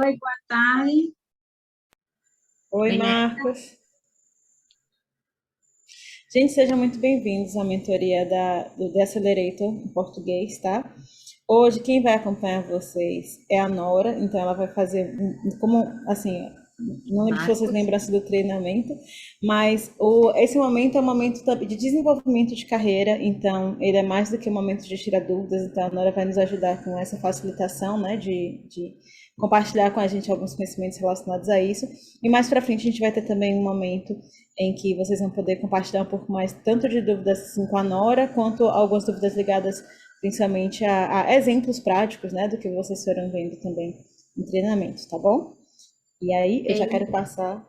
Oi, boa tarde. Oi, Oi, né? Marcos. Gente, sejam muito bem-vindos à mentoria do The Accelerator em português, tá? Hoje, quem vai acompanhar vocês é a Nora, então ela vai fazer, como, assim, não lembro se vocês Marcos. lembram assim, do treinamento, mas esse momento é um momento de desenvolvimento de carreira, então ele é mais do que um momento de tirar dúvidas, então a Nora vai nos ajudar com essa facilitação, né, de compartilhar com a gente alguns conhecimentos relacionados a isso, e mais para frente a gente vai ter também um momento em que vocês vão poder compartilhar um pouco mais, tanto de dúvidas assim, com a Nora, quanto algumas dúvidas ligadas principalmente a exemplos práticos, né, do que vocês foram vendo também em treinamento, tá bom? E aí eu já Bem, quero passar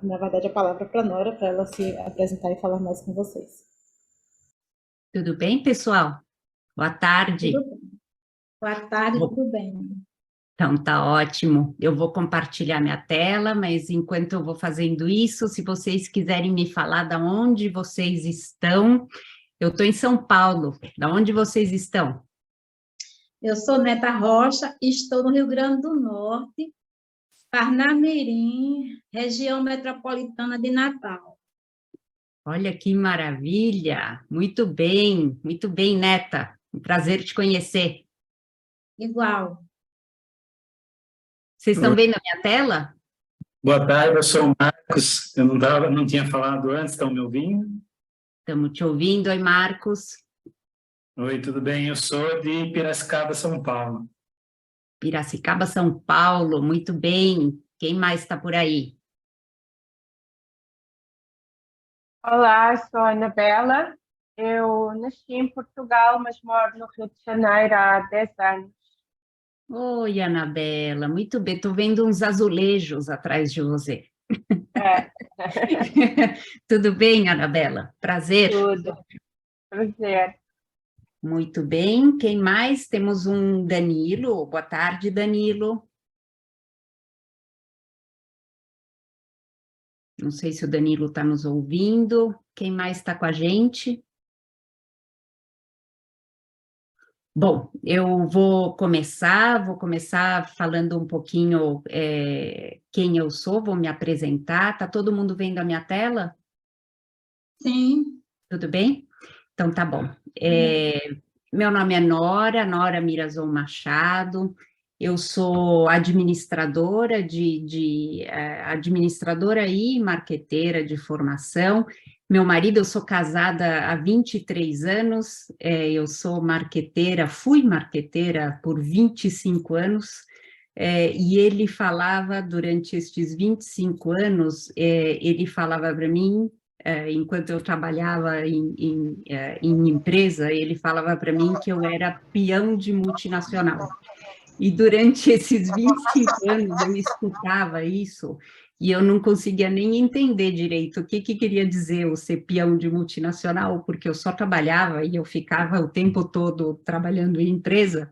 na verdade, a palavra para a Nora, para ela se apresentar e falar mais com vocês. tudo bem, pessoal? Boa Tudo tarde. bem? Boa tarde, Bom, tudo bem? então tá ótimo. Eu vou compartilhar minha tela, mas enquanto eu vou fazendo isso, se vocês quiserem me falar da onde vocês estão, eu estou em São Paulo. Da onde vocês estão? Eu sou Neta Rocha, estou no Rio Grande do Norte, Parnamirim, região metropolitana de Natal. Olha que maravilha! Muito bem, Neta. Um prazer te conhecer. Igual. Vocês estão Oi, vendo a minha tela? boa tarde, eu sou o Marcos. Eu não tinha falado antes, estão me ouvindo? Estamos te ouvindo, oi, Marcos. Oi, tudo bem? Eu sou de Piracicaba, São Paulo. Piracicaba, São Paulo, muito bem. Quem mais está por aí? Olá, sou a Anabela. Eu nasci em Portugal, mas moro no Rio de Janeiro há 10 anos. Oi, Anabela, muito bem. Estou vendo uns azulejos atrás de você. É, Tudo bem, Anabela? Prazer. tudo. Prazer. Muito bem. Quem mais? Temos um Danilo. Boa tarde, Danilo. Não sei se o Danilo está nos ouvindo. Quem mais está com a gente? Bom, eu vou começar falando um pouquinho quem eu sou, vou me apresentar. Tá todo mundo vendo a minha tela? Sim, Tudo bem? Então tá bom. Meu nome é Nora Mirazon Machado. Eu sou administradora administradora e marqueteira de formação. Meu marido, eu sou casada há 23 anos, eu sou marqueteira, fui marqueteira por 25 anos, e ele falava, durante estes 25 anos, ele falava para mim, enquanto eu trabalhava em empresa, ele falava para mim que eu era peão de multinacional. E durante esses 25 anos eu escutava isso e eu não conseguia nem entender direito o que queria dizer o ser peão de multinacional, porque eu só trabalhava e eu ficava o tempo todo trabalhando em empresa,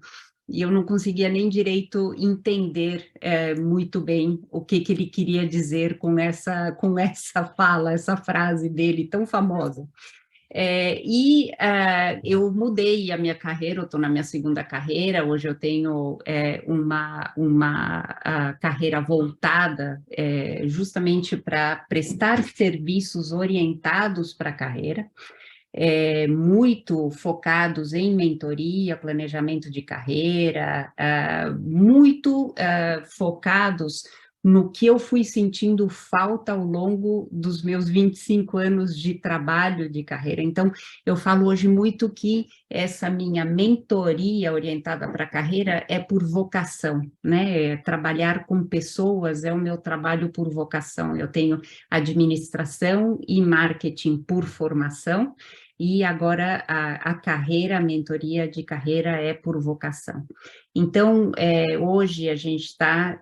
e eu não conseguia nem direito entender muito bem o que ele queria dizer com essa fala, essa frase dele tão famosa. Eu mudei a minha carreira, eu estou na minha segunda carreira, hoje eu tenho uma carreira voltada justamente para prestar serviços orientados para a carreira, muito focados em mentoria, planejamento de carreira, muito focados no que eu fui sentindo falta ao longo dos meus 25 anos de trabalho de carreira. Então, eu falo hoje muito que essa minha mentoria orientada para a carreira é por vocação, né? Trabalhar com pessoas é o meu trabalho por vocação. Eu tenho administração e marketing por formação, e agora a carreira, a mentoria de carreira é por vocação. Então, hoje a gente está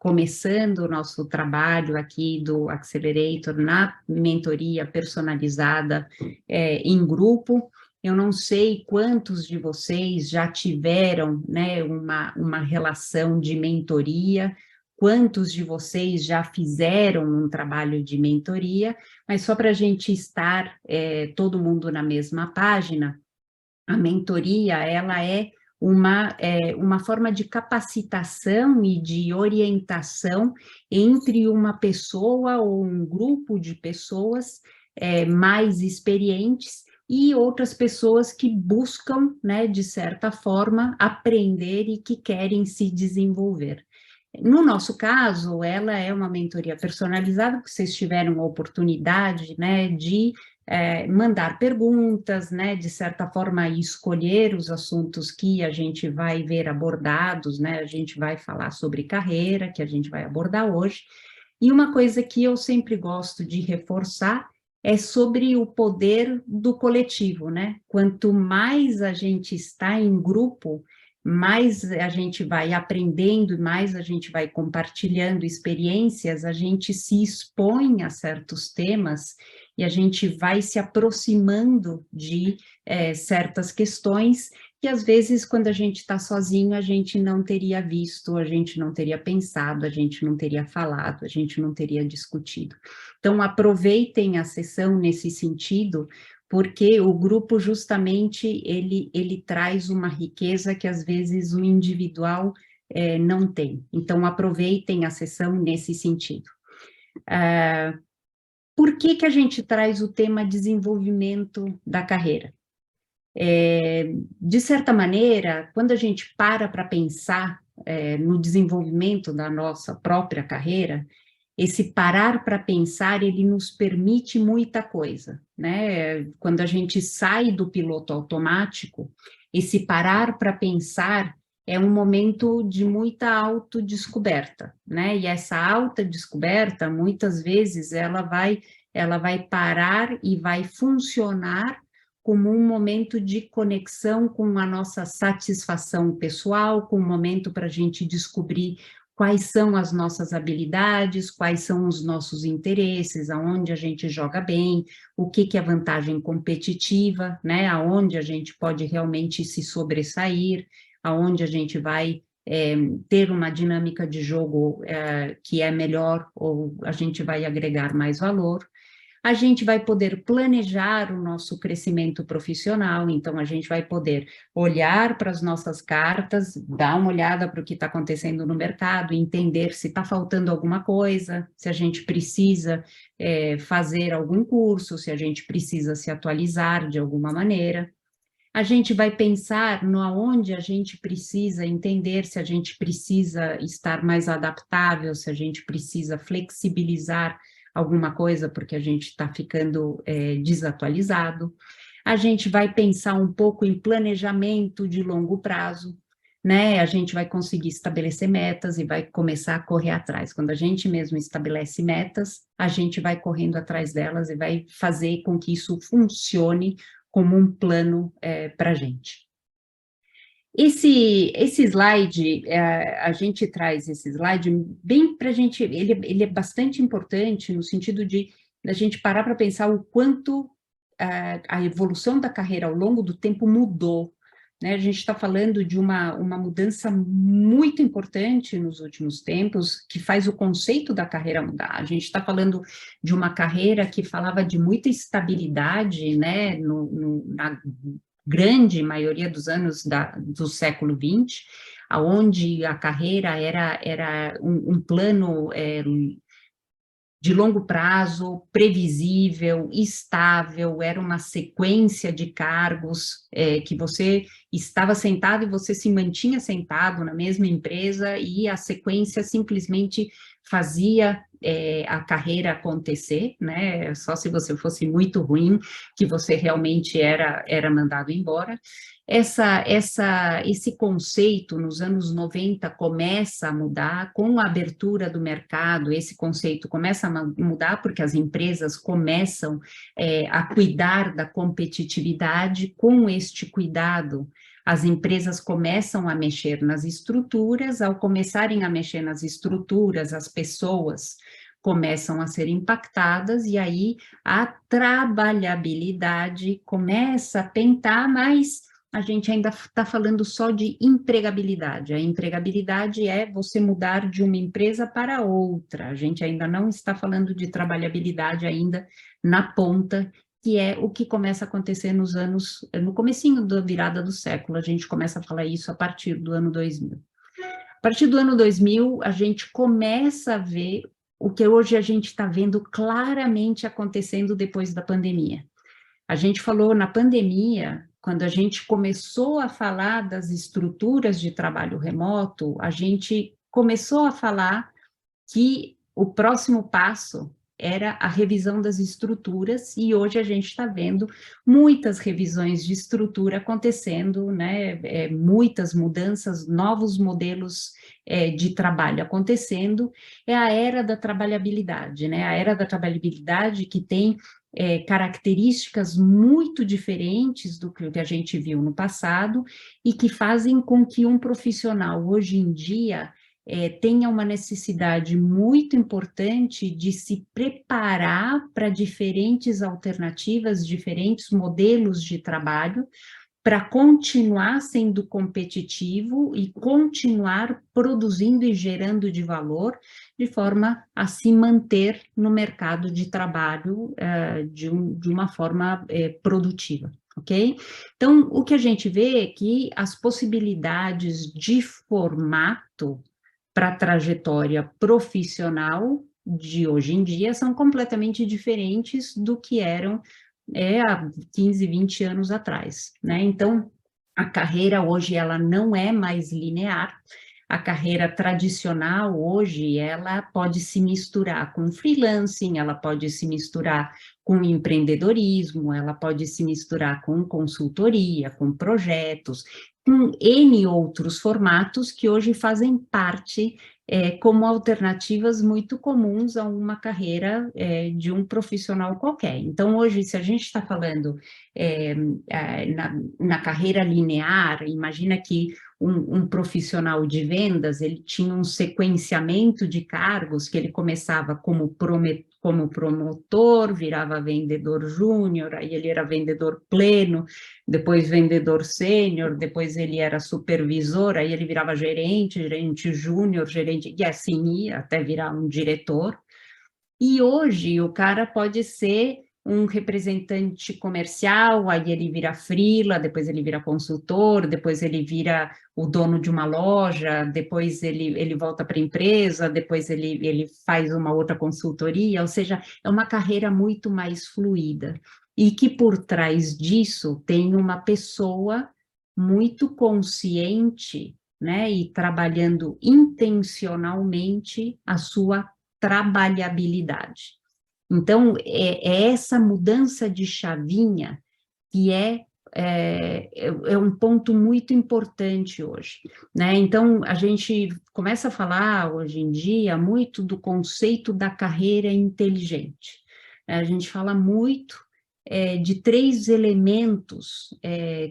começando o nosso trabalho aqui do Accelerator na mentoria personalizada em grupo. Eu não sei quantos de vocês já tiveram, né, uma relação de mentoria, quantos de vocês já fizeram um trabalho de mentoria, mas só para a gente estar todo mundo na mesma página, a mentoria, ela é uma forma de capacitação e de orientação entre uma pessoa ou um grupo de pessoas mais experientes e outras pessoas que buscam, né, de certa forma, aprender e que querem se desenvolver. No nosso caso, ela é uma mentoria personalizada, porque vocês tiveram a oportunidade, né, de mandar perguntas, né, de certa forma escolher os assuntos que a gente vai ver abordados, né, a gente vai falar sobre carreira, que a gente vai abordar hoje, e uma coisa que eu sempre gosto de reforçar é sobre o poder do coletivo, né, quanto mais a gente está em grupo, mais a gente vai aprendendo, mais a gente vai compartilhando experiências, a gente se expõe a certos temas e a gente vai se aproximando de certas questões que, às vezes, quando a gente está sozinho, a gente não teria visto, a gente não teria pensado, a gente não teria falado, a gente não teria discutido. Então, aproveitem a sessão nesse sentido, porque o grupo justamente ele traz uma riqueza que às vezes o individual não tem. Então, aproveitem a sessão nesse sentido. Por que a gente traz o tema desenvolvimento da carreira? De certa maneira, quando a gente para pensar no desenvolvimento da nossa própria carreira, esse parar para pensar, ele nos permite muita coisa, né? Quando a gente sai do piloto automático, esse parar para pensar é um momento de muita autodescoberta, né? E essa autodescoberta, muitas vezes, ela vai parar e vai funcionar como um momento de conexão com a nossa satisfação pessoal, com um momento para a gente descobrir quais são as nossas habilidades, quais são os nossos interesses, aonde a gente joga bem, o que é vantagem competitiva, né? Aonde a gente pode realmente se sobressair, aonde a gente vai ter uma dinâmica de jogo que é melhor, ou a gente vai agregar mais valor. A gente vai poder planejar o nosso crescimento profissional, então a gente vai poder olhar para as nossas cartas, dar uma olhada para o que está acontecendo no mercado, entender se está faltando alguma coisa, se a gente precisa fazer algum curso, se a gente precisa se atualizar de alguma maneira. A gente vai pensar no aonde a gente precisa entender se a gente precisa estar mais adaptável, se a gente precisa flexibilizar alguma coisa porque a gente está ficando desatualizado. A gente vai pensar um pouco em planejamento de longo prazo, né? A gente vai conseguir estabelecer metas e vai começar a correr atrás. Quando a gente mesmo estabelece metas, a gente vai correndo atrás delas e vai fazer com que isso funcione como um plano para a gente. Esse slide, a gente traz esse slide bem para a gente, ele é bastante importante no sentido de a gente parar para pensar o quanto a evolução da carreira ao longo do tempo mudou, né? A gente está falando de uma mudança muito importante nos últimos tempos, que faz o conceito da carreira mudar. A gente está falando de uma carreira que falava de muita estabilidade, né, na grande maioria dos anos do século XX, onde a carreira era um plano de longo prazo, previsível, estável, era uma sequência de cargos que você estava sentado e você se mantinha sentado na mesma empresa e a sequência simplesmente fazia a carreira acontecer, né? Só se você fosse muito ruim que você realmente era mandado embora. Esse conceito, nos anos 90, começa a mudar, com a abertura do mercado, esse conceito começa a mudar, porque as empresas começam a cuidar da competitividade. Com este cuidado, as empresas começam a mexer nas estruturas. Ao começarem a mexer nas estruturas, as pessoas começam a ser impactadas, e aí a trabalhabilidade começa a pentar, mas a gente ainda está falando só de empregabilidade. A empregabilidade é você mudar de uma empresa para outra. A gente ainda não está falando de trabalhabilidade ainda na ponta, que é o que começa a acontecer no comecinho da virada do século, a gente começa a falar isso a partir do ano 2000. A partir do ano 2000, a gente começa a ver o que hoje a gente está vendo claramente acontecendo depois da pandemia. A gente falou na pandemia, quando a gente começou a falar das estruturas de trabalho remoto, a gente começou a falar que o próximo passo era a revisão das estruturas, e hoje a gente está vendo muitas revisões de estrutura acontecendo, né? Muitas mudanças, novos modelos de trabalho acontecendo. É a era da trabalhabilidade, né? A era da trabalhabilidade que tem características muito diferentes do que a gente viu no passado e que fazem com que um profissional hoje em dia tenha uma necessidade muito importante de se preparar para diferentes alternativas, diferentes modelos de trabalho, para continuar sendo competitivo e continuar produzindo e gerando de valor, de forma a se manter no mercado de trabalho de uma forma produtiva, ok? Então, o que a gente vê é que as possibilidades de formato para a trajetória profissional de hoje em dia são completamente diferentes do que eram há 15, 20 anos atrás, né? Então, a carreira hoje, ela não é mais linear. A carreira tradicional hoje, ela pode se misturar com freelancing, ela pode se misturar com empreendedorismo, ela pode se misturar com consultoria, com projetos, com N outros formatos que hoje fazem parte como alternativas muito comuns a uma carreira de um profissional qualquer. Então, hoje, se a gente está falando na carreira linear, imagina que um profissional de vendas, ele tinha um sequenciamento de cargos, que ele começava como promotor, virava vendedor júnior, aí ele era vendedor pleno, depois vendedor sênior, depois ele era supervisor, aí ele virava gerente, gerente júnior, gerente, e assim ia até virar um diretor. E hoje o cara pode ser um representante comercial, aí ele vira freela, depois ele vira consultor, depois ele vira o dono de uma loja, depois ele volta para a empresa, depois ele faz uma outra consultoria, ou seja, é uma carreira muito mais fluida. E que por trás disso tem uma pessoa muito consciente, né, e trabalhando intencionalmente a sua trabalhabilidade. Então, é essa mudança de chavinha que é um ponto muito importante hoje, né? Então, a gente começa a falar hoje em dia muito do conceito da carreira inteligente. A gente fala muito de 3 elementos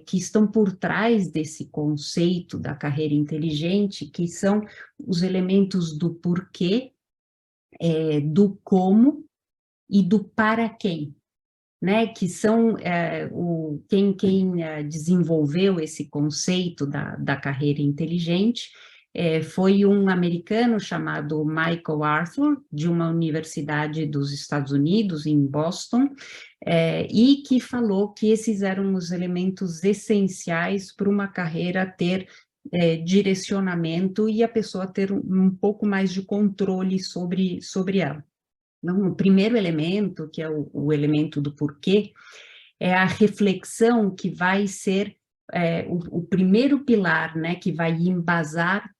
que estão por trás desse conceito da carreira inteligente, que são os elementos do porquê, do como e do para quem, né, que são quem desenvolveu esse conceito da carreira inteligente foi um americano chamado Michael Arthur, de uma universidade dos Estados Unidos, em Boston, e que falou que esses eram os elementos essenciais para uma carreira ter direcionamento e a pessoa ter um pouco mais de controle sobre ela. Então, o primeiro elemento, que é o elemento do porquê, é a reflexão que vai ser o primeiro pilar, né, que vai embasar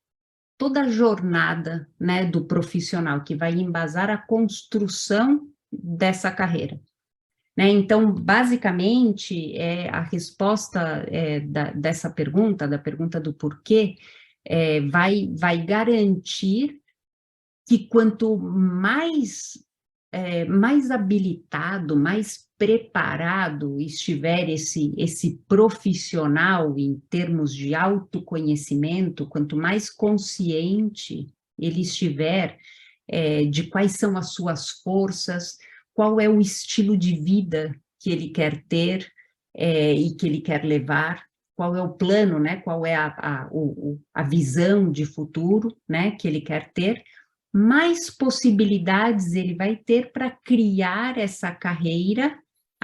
toda a jornada, né, do profissional, que vai embasar a construção dessa carreira. Né? Então, basicamente, a resposta dessa pergunta, da pergunta do porquê, vai garantir que quanto mais habilitado, mais preparado estiver esse profissional em termos de autoconhecimento, quanto mais consciente ele estiver de quais são as suas forças, qual é o estilo de vida que ele quer ter e que ele quer levar, qual é o plano, né? Qual é a visão de futuro, né, que ele quer ter, mais possibilidades ele vai ter para criar essa carreira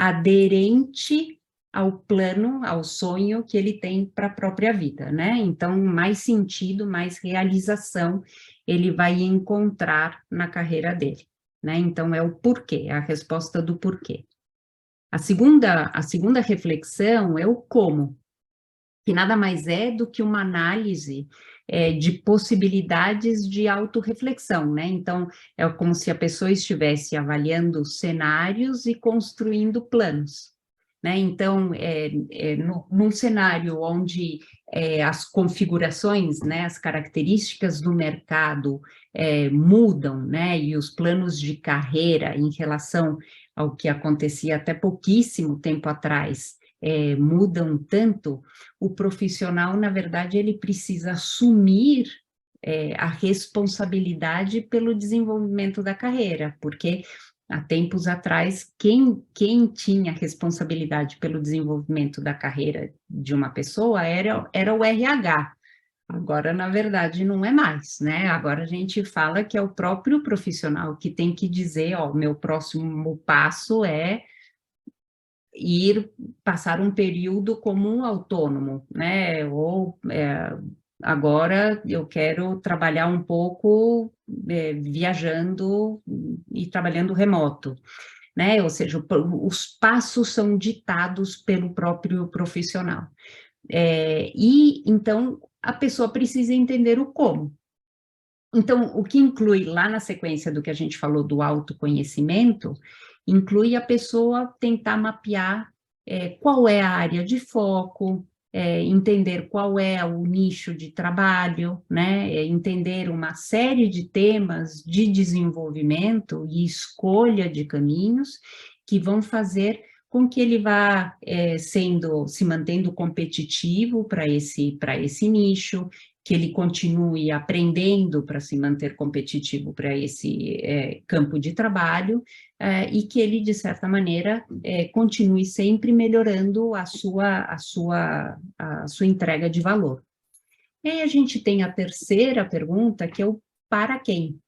aderente ao plano, ao sonho que ele tem para a própria vida, né? Então, mais sentido, mais realização ele vai encontrar na carreira dele, né? Então, é o porquê, a resposta do porquê. A segunda reflexão é o como, que nada mais é do que uma análise de possibilidades de autorreflexão, né? Então, é como se a pessoa estivesse avaliando cenários e construindo planos, né? Então, num cenário onde as configurações, né, as características do mercado mudam, né, e os planos de carreira em relação ao que acontecia até pouquíssimo tempo atrás mudam tanto, o profissional, na verdade, ele precisa assumir a responsabilidade pelo desenvolvimento da carreira, porque há tempos atrás, quem tinha responsabilidade pelo desenvolvimento da carreira de uma pessoa era o RH. Agora, na verdade, não é mais, né? Agora a gente fala que é o próprio profissional que tem que dizer, ó, meu próximo passo é passar um período como um autônomo, né? Ou agora eu quero trabalhar um pouco viajando e trabalhando remoto, né? Ou seja, os passos são ditados pelo próprio profissional. E então a pessoa precisa entender o como. Então, o que inclui lá na sequência do que a gente falou do autoconhecimento, inclui a pessoa tentar mapear qual é a área de foco, entender qual é o nicho de trabalho, né? Entender uma série de temas de desenvolvimento e escolha de caminhos que vão fazer com que ele vá se mantendo competitivo para esse nicho, que ele continue aprendendo para se manter competitivo para esse campo de trabalho, e que ele, de certa maneira, continue sempre melhorando a sua entrega de valor. E aí a gente tem a terceira pergunta, que é o para quem?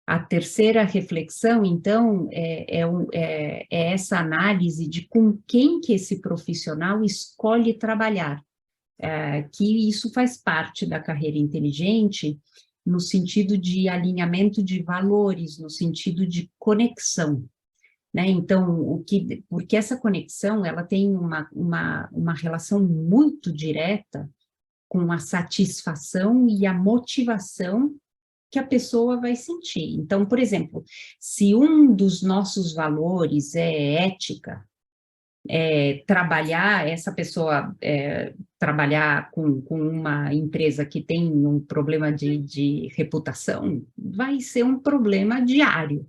A terceira reflexão, então, é essa análise de com quem que esse profissional escolhe trabalhar. Que isso faz parte da carreira inteligente no sentido de alinhamento de valores, no sentido de conexão, né? Então, porque essa conexão, ela tem uma relação muito direta com a satisfação e a motivação que a pessoa vai sentir. Então, por exemplo, se um dos nossos valores é ética, essa pessoa trabalhar com uma empresa que tem um problema de reputação, vai ser um problema diário,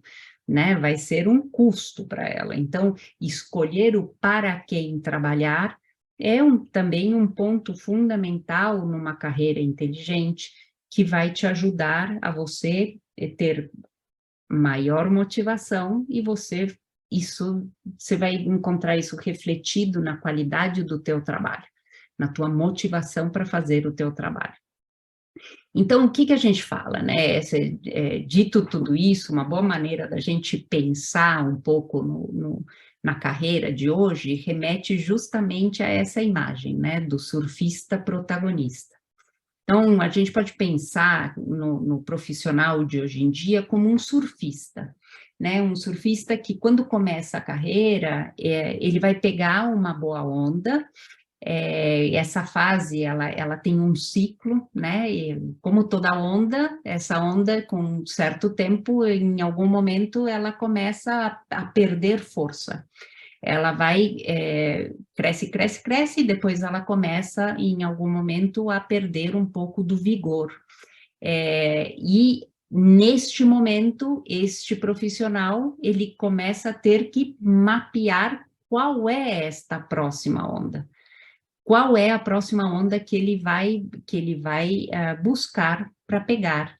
né? Vai ser um custo para ela. Então, escolher o para quem trabalhar é também um ponto fundamental numa carreira inteligente, que vai te ajudar a você ter maior motivação e você vai encontrar isso refletido na qualidade do teu trabalho, na tua motivação para fazer o teu trabalho. Então, o que a gente fala, né? Dito tudo isso, uma boa maneira da gente pensar um pouco na carreira de hoje remete justamente a essa imagem, né? Do surfista protagonista. Então, a gente pode pensar no profissional de hoje em dia como um surfista, né? Um surfista que, quando começa a carreira, ele vai pegar uma boa onda. Essa fase, ela tem um ciclo, né? E, como toda onda, essa onda, com um certo tempo, em algum momento, ela começa a perder força. Ela vai, cresce, e depois ela começa, em algum momento, a perder um pouco do vigor. E, neste momento, este profissional, ele começa a ter que mapear qual é esta próxima onda. Qual é a próxima onda que ele vai buscar para pegar,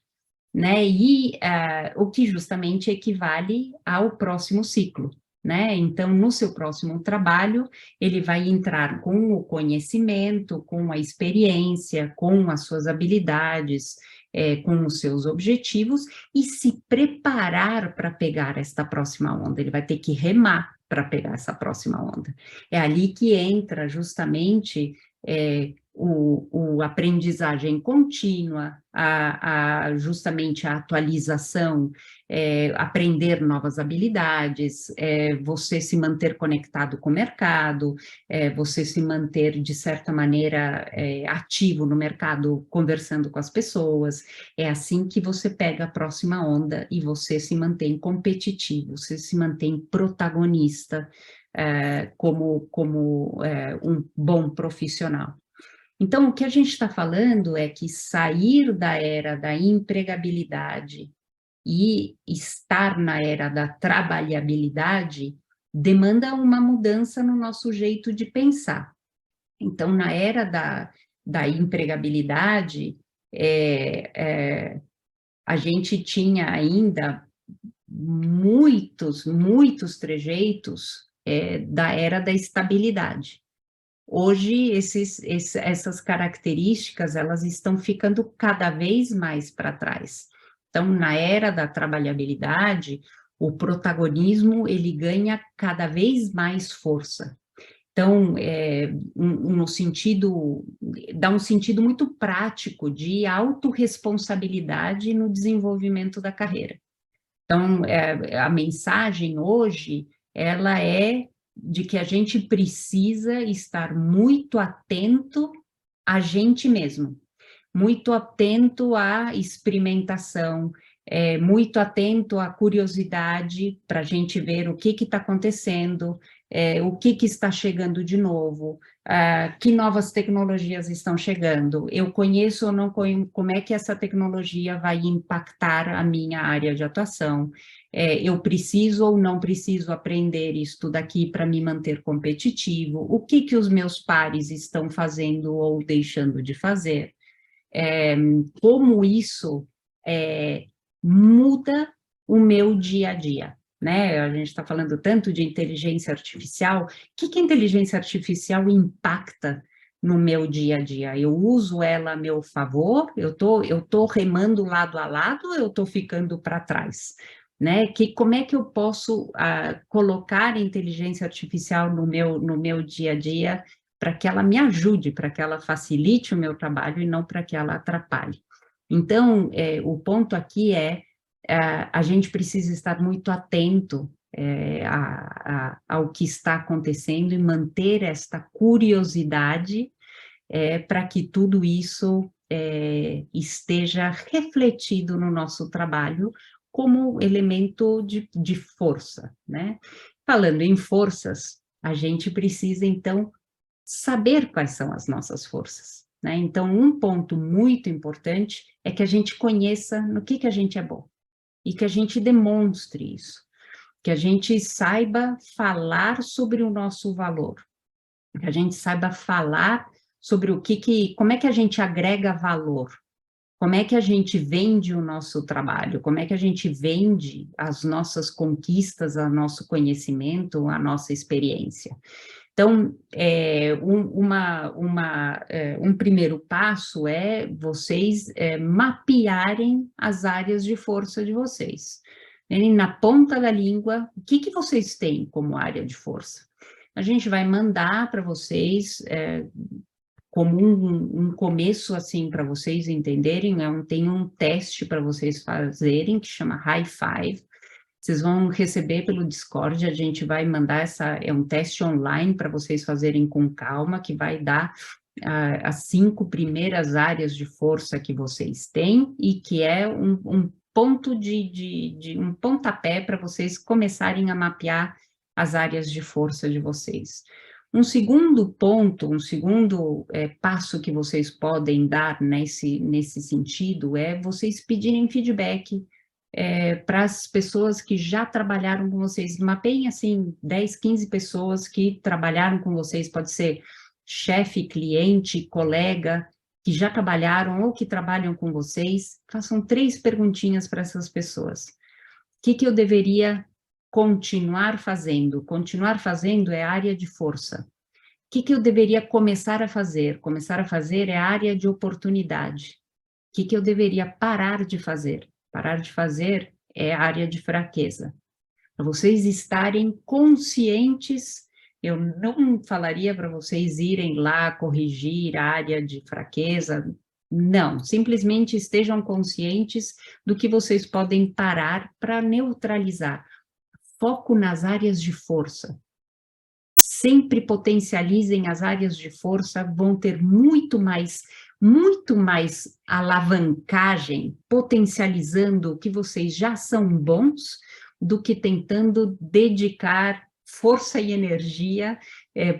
né? E o que justamente equivale ao próximo ciclo, né? Então, no seu próximo trabalho, ele vai entrar com o conhecimento, com a experiência, com as suas habilidades, com os seus objetivos, e se preparar para pegar esta próxima onda. Ele vai ter que remar, para pegar essa próxima onda. É ali que entra justamente a aprendizagem contínua, justamente a atualização, aprender novas habilidades, você se manter conectado com o mercado, você se manter, de certa maneira, ativo no mercado, conversando com as pessoas. É assim que você pega a próxima onda e você se mantém competitivo, você se mantém protagonista, como um bom profissional. Então, o que a gente está falando é que sair da era da empregabilidade e estar na era da trabalhabilidade demanda uma mudança no nosso jeito de pensar. Então, na era da empregabilidade, a gente tinha ainda muitos trejeitos da era da estabilidade. Hoje, essas características, elas estão ficando cada vez mais para trás. Então, na era da trabalhabilidade, o protagonismo, ele ganha cada vez mais força. Então, dá um sentido muito prático de autorresponsabilidade no desenvolvimento da carreira. Então, a mensagem hoje, ela é de que a gente precisa estar muito atento a gente mesmo, muito atento à experimentação, muito atento à curiosidade para a gente ver o que está acontecendo, o que está chegando de novo, que novas tecnologias estão chegando, eu conheço ou não conheço, como é que essa tecnologia vai impactar a minha área de atuação, eu preciso ou não preciso aprender isso daqui para me manter competitivo, o que os meus pares estão fazendo ou deixando de fazer, como isso muda o meu dia a dia, né? A gente está falando tanto de inteligência artificial, o que a inteligência artificial impacta no meu dia a dia? Eu uso ela a meu favor? Eu tô remando lado a lado ou eu estou ficando para trás? Né? Como é que eu posso colocar a inteligência artificial no meu dia a dia para que ela me ajude, para que ela facilite o meu trabalho e não para que ela atrapalhe? Então, o ponto aqui a gente precisa estar muito atento ao que está acontecendo e manter esta curiosidade para que tudo isso esteja refletido no nosso trabalho como elemento de força, né? Falando em forças, a gente precisa, então, saber quais são as nossas forças, né? Então, um ponto muito importante é que a gente conheça no que a gente é bom e que a gente demonstre isso, que a gente saiba falar sobre o nosso valor, que a gente saiba falar sobre como é que a gente agrega valor, como é que a gente vende o nosso trabalho, como é que a gente vende as nossas conquistas, o nosso conhecimento, a nossa experiência. Então, um primeiro passo é vocês mapearem as áreas de força de vocês. Na ponta da língua, o que vocês têm como área de força? A gente vai mandar para vocês, como um começo, assim, para vocês entenderem, tem um teste para vocês fazerem, que chama High Five. Vocês vão receber pelo Discord, a gente vai mandar um teste online para vocês fazerem com calma, que vai dar as 5 primeiras áreas de força que vocês têm, e que é um ponto um pontapé para vocês começarem a mapear as áreas de força de vocês. Um segundo ponto, passo que vocês podem dar nesse sentido é vocês pedirem feedback para as pessoas que já trabalharam com vocês. Mapeiem, assim, 10, 15 pessoas que trabalharam com vocês, pode ser chefe, cliente, colega, que já trabalharam ou que trabalham com vocês. Façam 3 perguntinhas para essas pessoas. O que eu deveria continuar fazendo? Continuar fazendo é área de força. O que eu deveria começar a fazer? Começar a fazer é área de oportunidade. O que eu deveria parar de fazer? Parar de fazer é área de fraqueza. para vocês estarem conscientes. Eu não falaria para vocês irem lá corrigir a área de fraqueza, não, simplesmente estejam conscientes do que vocês podem parar para neutralizar. Foco nas áreas de força. Sempre potencializem as áreas de força, vão ter muito mais alavancagem, potencializando o que vocês já são bons, do que tentando dedicar força e energia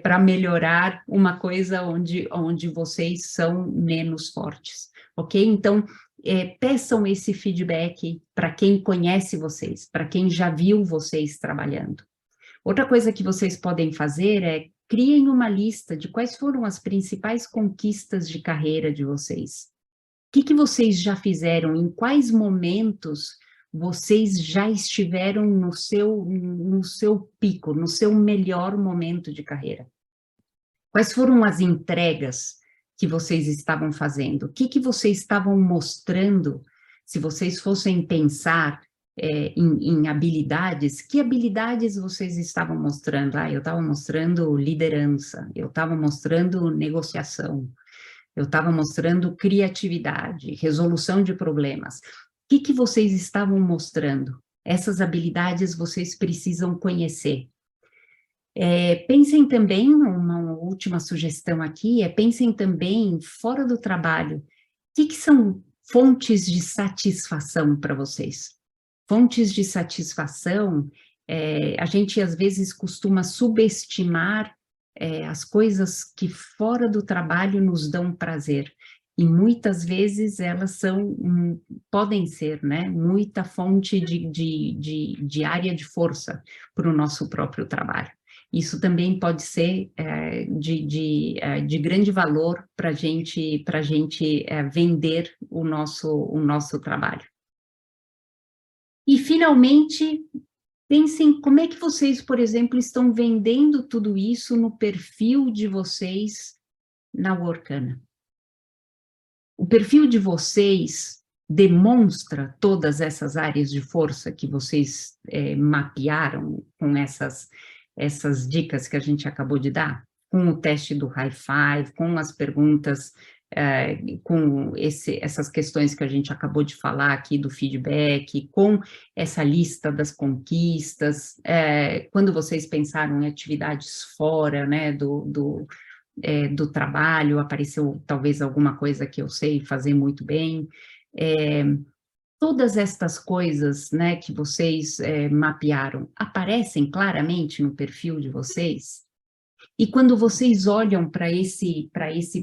para melhorar uma coisa onde vocês são menos fortes, ok? Então, peçam esse feedback para quem conhece vocês, para quem já viu vocês trabalhando. Outra coisa que vocês podem fazer é criem uma lista de quais foram as principais conquistas de carreira de vocês. O que vocês já fizeram, em quais momentos vocês já estiveram no seu pico, no seu melhor momento de carreira. Quais foram as entregas que vocês estavam fazendo? O que vocês estavam mostrando, se vocês fossem pensar em habilidades, que habilidades vocês estavam mostrando? Eu estava mostrando liderança, eu estava mostrando negociação, eu estava mostrando criatividade, resolução de problemas. O que vocês estavam mostrando? Essas habilidades vocês precisam conhecer. Pensem também, uma última sugestão aqui, pensem também fora do trabalho. O que são fontes de satisfação para vocês? Fontes de satisfação, a gente às vezes costuma subestimar as coisas que fora do trabalho nos dão prazer. E muitas vezes elas podem ser, né, muita fonte de área de força para o nosso próprio trabalho. Isso também pode ser de grande valor para a gente vender o nosso trabalho. E, finalmente, pensem como é que vocês, por exemplo, estão vendendo tudo isso no perfil de vocês na Workana. O perfil de vocês demonstra todas essas áreas de força que vocês mapearam com essas dicas que a gente acabou de dar? Com o teste do High Five, com as perguntas, com essas questões que a gente acabou de falar aqui do feedback, com essa lista das conquistas, quando vocês pensaram em atividades fora, né, do trabalho, apareceu talvez alguma coisa que eu sei fazer muito bem. Todas estas coisas, né, que vocês mapearam, aparecem claramente no perfil de vocês? E quando vocês olham para esse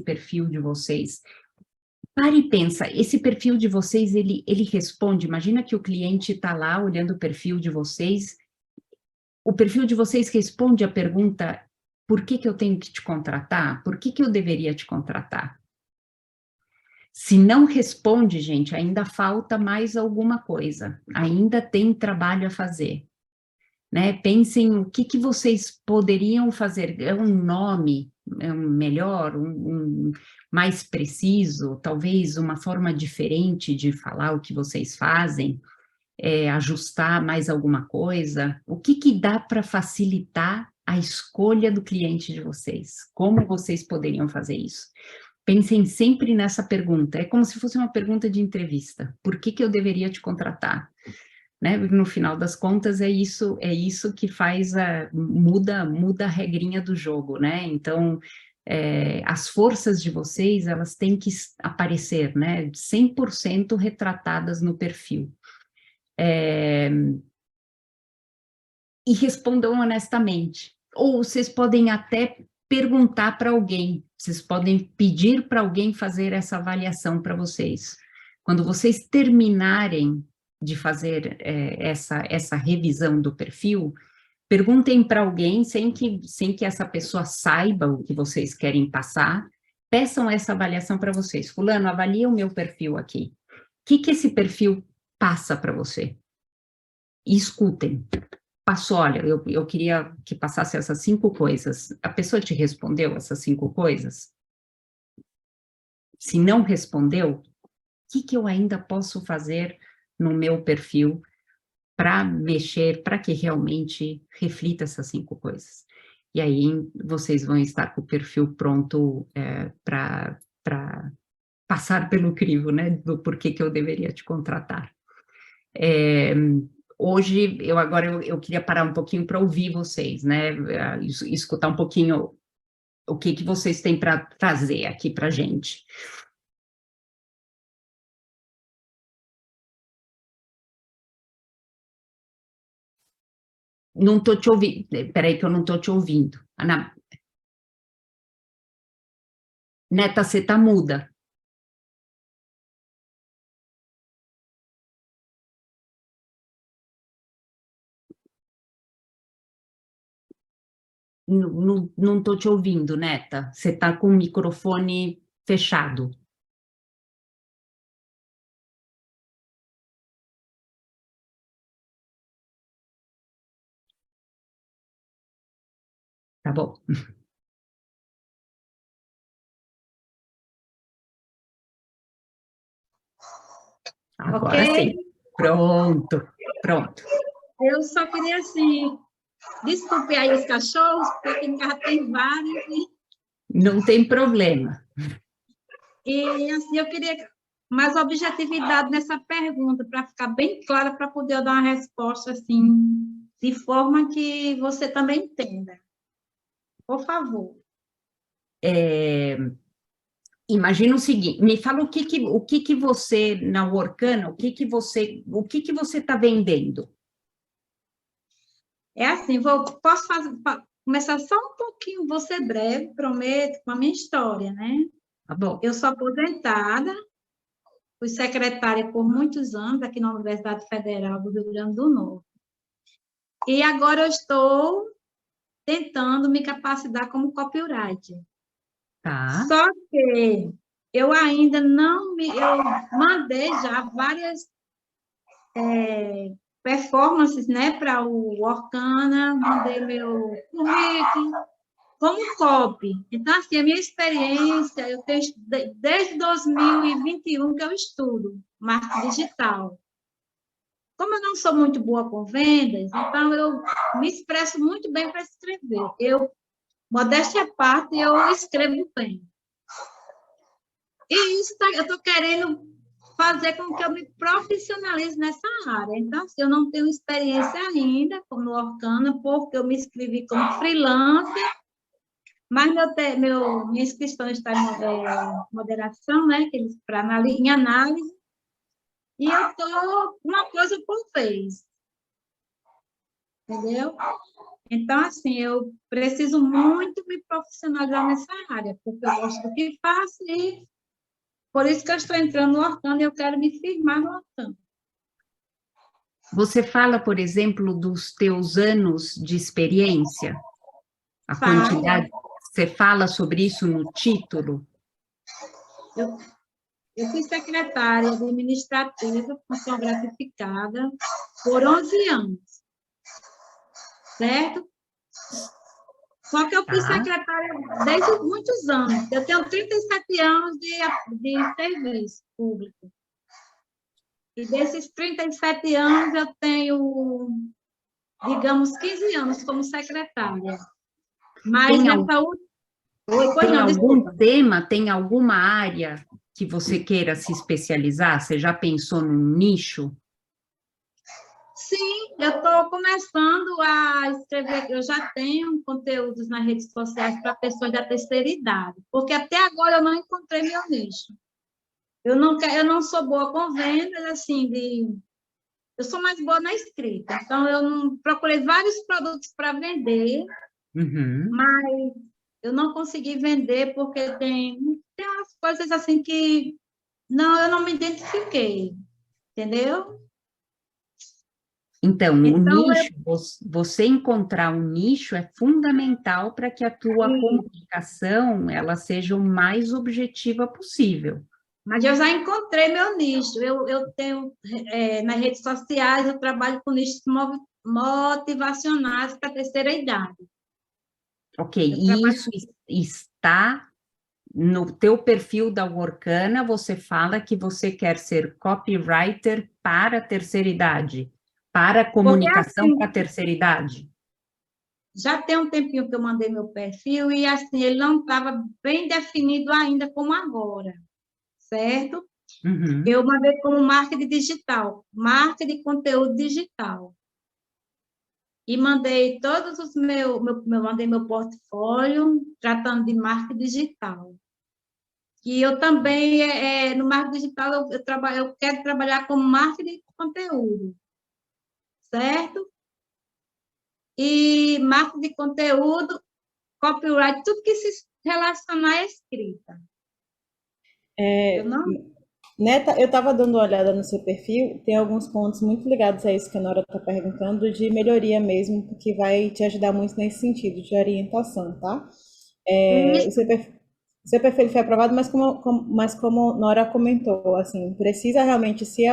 perfil de vocês, pare e pensa, esse perfil de vocês, ele responde, imagina que o cliente está lá olhando o perfil de vocês, o perfil de vocês responde a pergunta: por que eu tenho que te contratar? Por que eu deveria te contratar? Se não responde, gente, ainda falta mais alguma coisa, ainda tem trabalho a fazer. Né? Pensem o que vocês poderiam fazer, um nome melhor, mais preciso, talvez uma forma diferente de falar o que vocês fazem, ajustar mais alguma coisa. O que dá para facilitar a escolha do cliente de vocês? Como vocês poderiam fazer isso? Pensem sempre nessa pergunta, é como se fosse uma pergunta de entrevista. Por que eu deveria te contratar? Né? No final das contas, é isso que faz, muda a regrinha do jogo, né? Então, as forças de vocês, elas têm que aparecer, né? 100% retratadas no perfil. E respondam honestamente. Ou vocês podem até perguntar para alguém, vocês podem pedir para alguém fazer essa avaliação para vocês. Quando vocês terminarem de fazer essa revisão do perfil, perguntem para alguém, sem que essa pessoa saiba o que vocês querem passar, peçam essa avaliação para vocês. Fulano, avalia o meu perfil aqui. O que esse perfil passa para você? E escutem. Passou, olha, eu queria que passasse essas 5 coisas. A pessoa te respondeu essas 5 coisas? Se não respondeu, o que eu ainda posso fazer no meu perfil para mexer, para que realmente reflita essas 5 coisas. E aí vocês vão estar com o perfil pronto para passar pelo crivo, né, do porquê que eu deveria te contratar. Hoje, eu queria parar um pouquinho para ouvir vocês, né, escutar um pouquinho o que vocês têm para trazer aqui para a gente. Não estou te ouvindo, peraí que eu não estou te ouvindo. Ana... Neta, você está muda. Não estou te ouvindo, Neta. Você está com o microfone fechado. Tá bom. Agora Ok? sim. Pronto. Eu só queria, assim, desculpe aí os cachorros, porque aqui em casa tem vários, Não tem problema. e assim, eu queria mais objetividade nessa pergunta, para ficar bem clara, para poder eu dar uma resposta, assim, de forma que você também entenda. Por favor. Imagina o seguinte, me fala o que você, na Workana, o que você está vendendo? É assim, posso começar só um pouquinho, vou ser breve, prometo, com a minha história, né? Tá bom. Eu sou aposentada, fui secretária por muitos anos aqui na Universidade Federal do Rio Grande do Norte. E agora eu estou tentando me capacitar como copywriter. Tá. Só que eu ainda não eu mandei já várias performances, né, para o Workana, mandei meu currículo como copy. Então, assim, a minha experiência, eu tenho desde 2021 que eu estudo marketing digital. Como eu não sou muito boa com vendas, então eu me expresso muito bem para escrever. Modéstia à parte, eu escrevo bem. E isso eu estou querendo fazer com que eu me profissionalize nessa área. Então, assim, eu não tenho experiência ainda como Workana, porque eu me inscrevi como freelancer, mas minha inscrição está em moderação, né, em análise, e eu estou uma coisa por vez. Entendeu? Então, assim, eu preciso muito me profissionalizar nessa área, porque eu gosto do que faço e por isso que eu estou entrando no Workana e eu quero me firmar no Workana. Você fala, por exemplo, dos teus anos de experiência? A quantidade? Você fala sobre isso no título? Eu fui secretária administrativa, função gratificada, por 11 anos. Certo? Só que eu fui secretária desde muitos anos. Eu tenho 37 anos de serviço público. E desses 37 anos, eu tenho, digamos, 15 anos como secretária. Mas nessa última... Tem algum tema, tem alguma área que você queira se especializar? Você já pensou num nicho? Sim, eu estou começando a escrever, eu já tenho conteúdos nas redes sociais para pessoas da terceira idade, porque até agora eu não encontrei meu nicho. Eu não sou boa com vendas, assim, eu sou mais boa na escrita, então eu não procurei vários produtos para vender, mas eu não consegui vender porque tem umas coisas assim que eu não me identifiquei, entendeu? Então, o nicho, você encontrar um nicho é fundamental para que a tua comunicação ela seja o mais objetiva possível. Mas eu já encontrei meu nicho. Eu tenho, nas redes sociais, eu trabalho com nichos motivacionais para a terceira idade. Ok, e isso está no teu perfil da Workana, você fala que você quer ser copywriter para a terceira idade. para comunicação assim, com a terceira idade? já tem um tempinho que eu mandei meu perfil e, assim, ele não estava bem definido ainda como agora, certo? Uhum. Eu mandei como marketing digital, marketing de conteúdo digital. E mandei todos os mandei meu portfólio tratando de marketing digital. E eu também, no marketing digital, eu quero trabalhar como marketing de conteúdo, certo? E marketing de conteúdo, copyright, tudo que se relacionar à escrita. Eu não... Neta, eu estava dando uma olhada no seu perfil, tem alguns pontos muito ligados a isso que a Nora está perguntando, de melhoria mesmo, que vai te ajudar muito nesse sentido, de orientação, tá? O Isso, seu perfil foi aprovado, mas como Nora comentou, assim, precisa realmente, se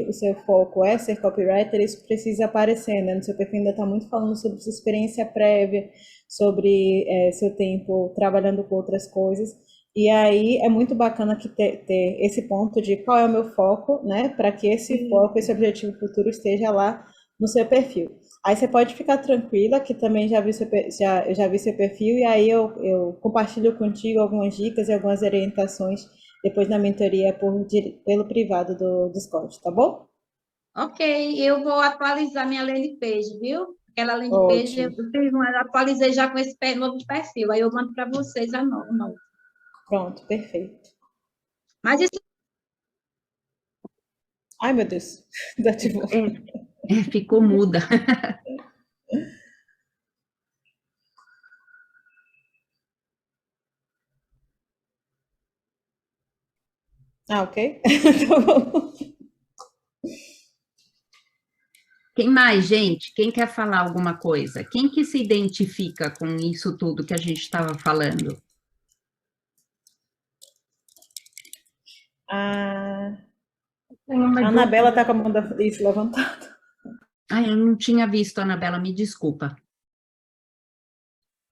o seu foco é ser copywriter, isso precisa aparecer, né? No seu perfil ainda está muito falando sobre sua experiência prévia, sobre seu tempo trabalhando com outras coisas. E aí é muito bacana que ter esse ponto de qual é o meu foco, né? Para que esse foco, esse objetivo futuro esteja lá no seu perfil. Aí você pode ficar tranquila, que também eu já vi seu perfil, e aí eu compartilho contigo algumas dicas e algumas orientações depois na mentoria pelo privado do Discord, tá bom? ok, eu vou atualizar minha landing page, viu? Aquela landing page, Ótimo. atualizei já com esse novo perfil, aí eu mando para vocês a novo. Pronto, perfeito. Mas isso Ai, meu Deus, desativou. Ficou muda. Ah, ok. Tá bom. Quem mais, gente? Quem quer falar alguma coisa? Quem que se identifica com isso tudo que a gente estava falando? A Tenho uma Anabela dúvida. está com a mão isso levantada. Eu não tinha visto, Anabela, me desculpa.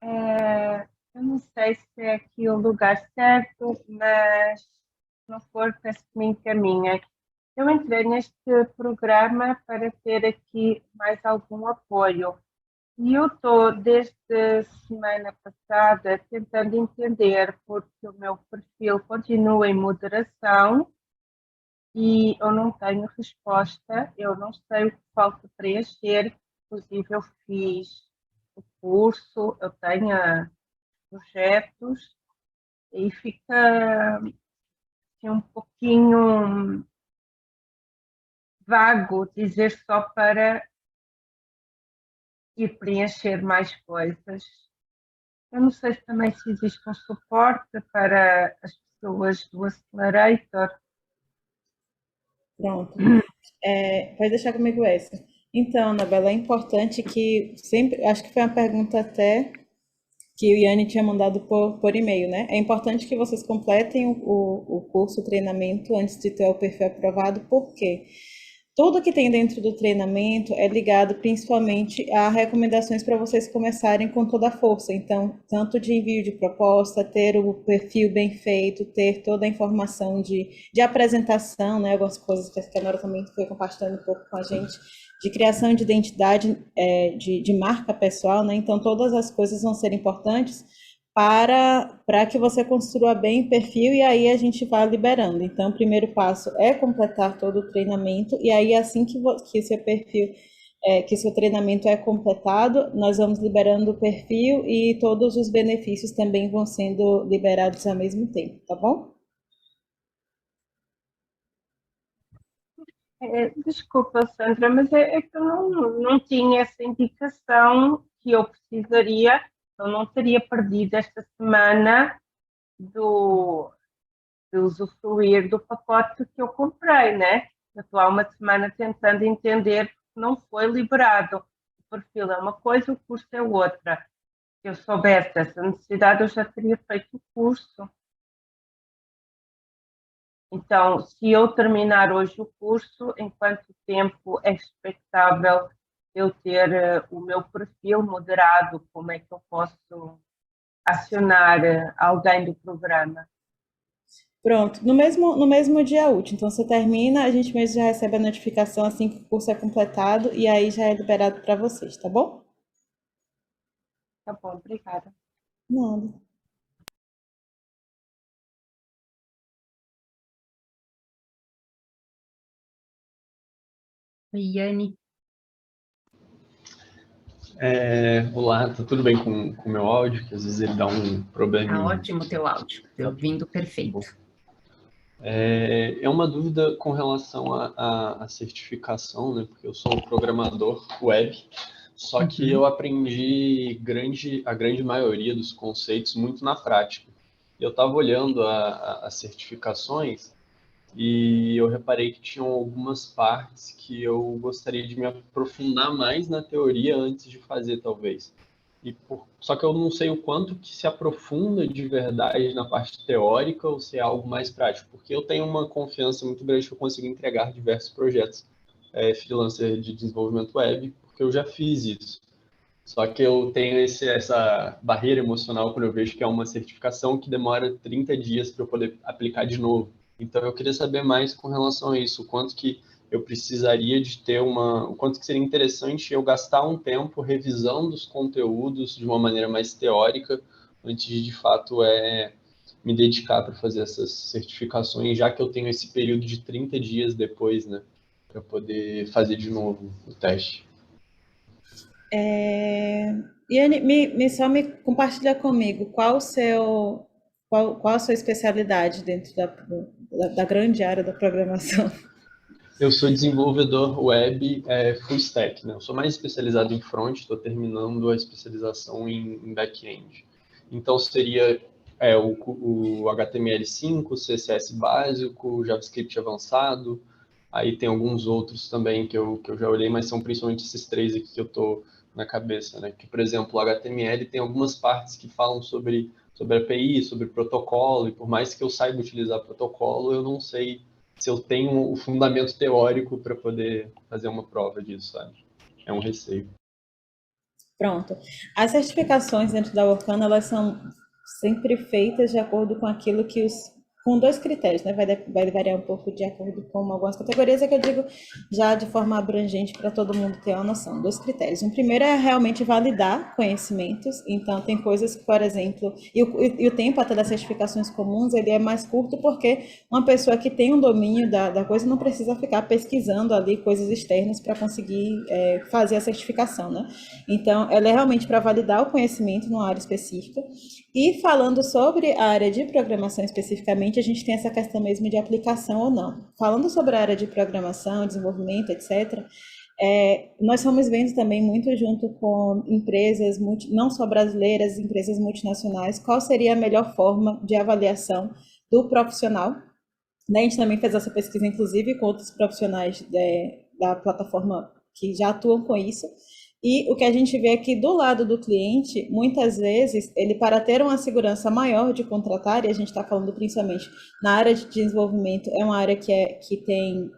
Eu não sei se é aqui o lugar certo, mas se não for, peço que me encaminhe. Eu entrei neste programa para ter aqui mais algum apoio. E eu estou, desde a semana passada, tentando entender porque o meu perfil continua em moderação e eu não tenho resposta, eu não sei o que falta preencher. Inclusive, eu fiz o curso, eu tenho projetos e fica assim, um pouquinho vago dizer só para ir preencher mais coisas. Eu não sei também se existe um suporte para as pessoas do Accelerator. Pronto. Pode deixar comigo essa. Então, Anabela, é importante que sempre, acho que foi uma pergunta até que o Yanni tinha mandado por e-mail, né? É importante que vocês completem o curso, o treinamento, antes de ter o perfil aprovado, porque tudo que tem dentro do treinamento é ligado principalmente a recomendações para vocês começarem com toda a força. Então, tanto de envio de proposta, ter o perfil bem feito, ter toda a informação de apresentação, né? Algumas coisas que a Nora também foi compartilhando um pouco com a gente, de criação de identidade, de marca pessoal, né? Então, todas as coisas vão ser importantes para que você construa bem o perfil e aí a gente vai liberando. Então, o primeiro passo é completar todo o treinamento e aí assim que seu perfil, que seu treinamento é completado, nós vamos liberando o perfil e todos os benefícios também vão sendo liberados ao mesmo tempo, tá bom? Desculpa, Sandra, mas é que eu não tinha essa indicação que eu precisaria, eu não teria perdido esta semana de usufruir do pacote que eu comprei, né? Eu estou há uma semana tentando entender porque não foi liberado. O perfil é uma coisa, o curso é outra. Se eu soubesse essa necessidade, eu já teria feito o curso. Então, se eu terminar hoje o curso, em quanto tempo é expectável eu ter o meu perfil moderado? Como é que eu posso acionar alguém do programa? Pronto, no mesmo dia útil. Então, você termina, a gente mesmo já recebe a notificação assim que o curso é completado e aí já é liberado para vocês, tá bom? Tá bom, obrigada. Nada. Yane, Olá, tá tudo bem com o meu áudio? Que às vezes ele dá um tá probleminha. ótimo o teu áudio, Tá ouvindo bom. perfeito. É uma dúvida com relação à certificação, né? Porque eu sou um programador web, só que eu aprendi a grande maioria dos conceitos muito na prática. Eu estava olhando as certificações e eu reparei que tinham algumas partes que eu gostaria de me aprofundar mais na teoria antes de fazer, talvez. Só que eu não sei o quanto que se aprofunda de verdade na parte teórica ou se é algo mais prático, porque eu tenho uma confiança muito grande que eu consigo entregar diversos projetos freelancer de desenvolvimento web, porque eu já fiz isso. Só que eu tenho essa barreira emocional quando eu vejo que é uma certificação que demora 30 dias para eu poder aplicar de novo. Então eu queria saber mais com relação a isso, o quanto que eu precisaria de ter o quanto que seria interessante eu gastar um tempo revisando os conteúdos de uma maneira mais teórica antes de fato me dedicar para fazer essas certificações, já que eu tenho esse período de 30 dias depois, né, para poder fazer de novo o teste. Iane, só me compartilha comigo qual a sua especialidade dentro da grande área da programação. Eu sou desenvolvedor web full stack, né? Eu sou mais especializado em front, estou terminando a especialização em back-end. Então seria o HTML5, CSS básico, JavaScript avançado, aí tem alguns outros também que eu já olhei, mas são principalmente esses três aqui que eu estou na cabeça, né? Que, por exemplo, o HTML tem algumas partes que falam sobre API, sobre protocolo, e por mais que eu saiba utilizar protocolo, eu não sei se eu tenho o fundamento teórico para poder fazer uma prova disso, sabe? É um receio. Pronto. As certificações dentro da Workana, elas são sempre feitas de acordo com aquilo que com dois critérios, né? Vai variar um pouco de acordo com algumas categorias, é que eu digo já de forma abrangente para todo mundo ter uma noção. Dois critérios. Um primeiro é realmente validar conhecimentos, então tem coisas que, por exemplo, e o tempo até das certificações comuns, ele é mais curto porque uma pessoa que tem um domínio da coisa não precisa ficar pesquisando ali coisas externas para conseguir fazer a certificação, né? Então, ela é realmente para validar o conhecimento numa área específica. E falando sobre a área de programação especificamente, a gente tem essa questão mesmo de aplicação ou não. Falando sobre a área de programação, desenvolvimento, etc., nós estamos vendo também muito junto com empresas, não só brasileiras, empresas multinacionais, qual seria a melhor forma de avaliação do profissional. A gente também fez essa pesquisa, inclusive, com outros profissionais da plataforma que já atuam com isso. E o que a gente vê é que do lado do cliente, muitas vezes, ele para ter uma segurança maior de contratar, e a gente está falando principalmente na área de desenvolvimento, é uma área que tem,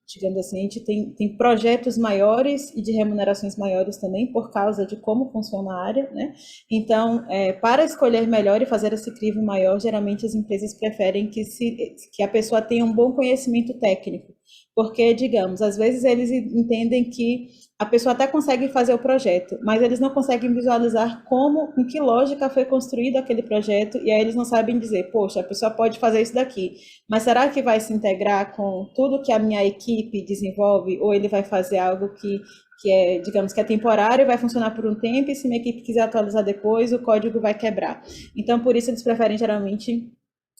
digamos assim, a gente tem projetos maiores e de remunerações maiores também, por causa de como funciona a área, né? Então, para escolher melhor e fazer esse crivo maior, geralmente as empresas preferem que a pessoa tenha um bom conhecimento técnico, porque, digamos, às vezes eles entendem que a pessoa até consegue fazer o projeto, mas eles não conseguem visualizar em que lógica foi construído aquele projeto, e aí eles não sabem dizer, poxa, a pessoa pode fazer isso daqui, mas será que vai se integrar com tudo que a minha equipe desenvolve, ou ele vai fazer algo que é, digamos, que é temporário, vai funcionar por um tempo, e se minha equipe quiser atualizar depois, o código vai quebrar. Então, por isso, eles preferem, geralmente,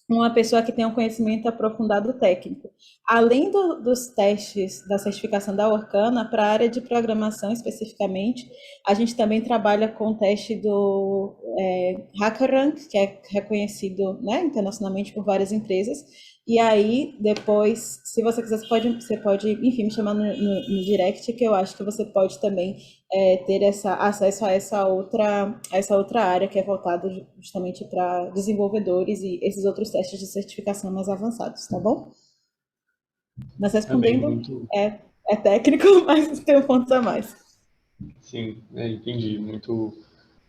uma pessoa que tenha um conhecimento aprofundado técnico. Além dos testes da certificação da Workana, para a área de programação especificamente, a gente também trabalha com o teste do HackerRank, que é reconhecido, né, internacionalmente por várias empresas. E aí, depois, se você quiser, você pode, enfim, me chamar no direct, que eu acho que você pode também ter acesso a essa outra área que é voltada justamente para desenvolvedores e esses outros testes de certificação mais avançados, tá bom? Mas respondendo, técnico, mas tem um ponto a mais. Sim, entendi. Muito,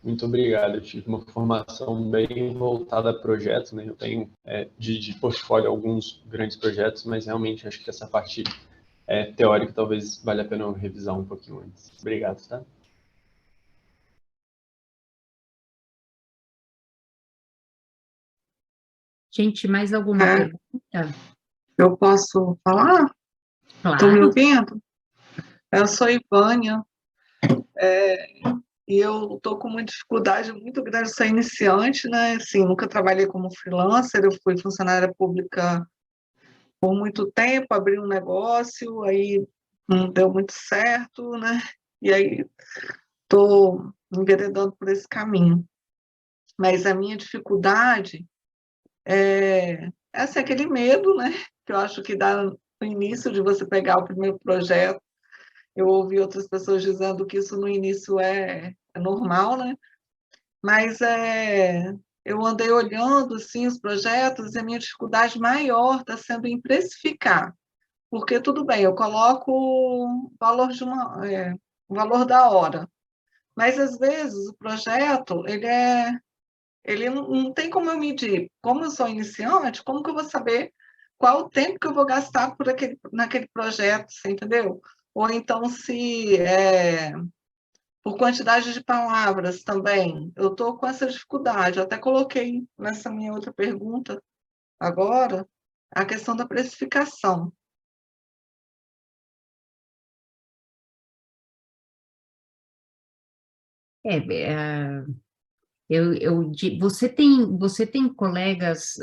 Muito obrigado. Eu tive uma formação bem voltada a projetos, né? Eu tenho de portfólio alguns grandes projetos, mas realmente acho que essa parte teórica talvez valha a pena eu revisar um pouquinho antes. Obrigado, tá? Gente, mais alguma pergunta? Eu posso falar? Estão me Claro. ouvindo? Eu sou Ivânia, e eu estou com uma dificuldade muito grande, sou iniciante, né? Assim, nunca trabalhei como freelancer, eu fui funcionária pública por muito tempo, abri um negócio, aí não deu muito certo, né? E aí estou enveredando por esse caminho. Mas a minha dificuldade é essa, aquele medo, né? Que eu acho que dá no início de você pegar o primeiro projeto. Eu ouvi outras pessoas dizendo que isso no início é normal, né? Mas eu andei olhando assim, os projetos e a minha dificuldade maior está sendo em precificar. Porque tudo bem, eu coloco o valor o valor da hora, mas às vezes o projeto ele não tem como eu medir. Como eu sou iniciante, como que eu vou saber qual o tempo que eu vou gastar naquele projeto, você entendeu? Ou então se por quantidade de palavras também. Eu estou com essa dificuldade. Eu até coloquei nessa minha outra pergunta agora a questão da precificação. Você tem colegas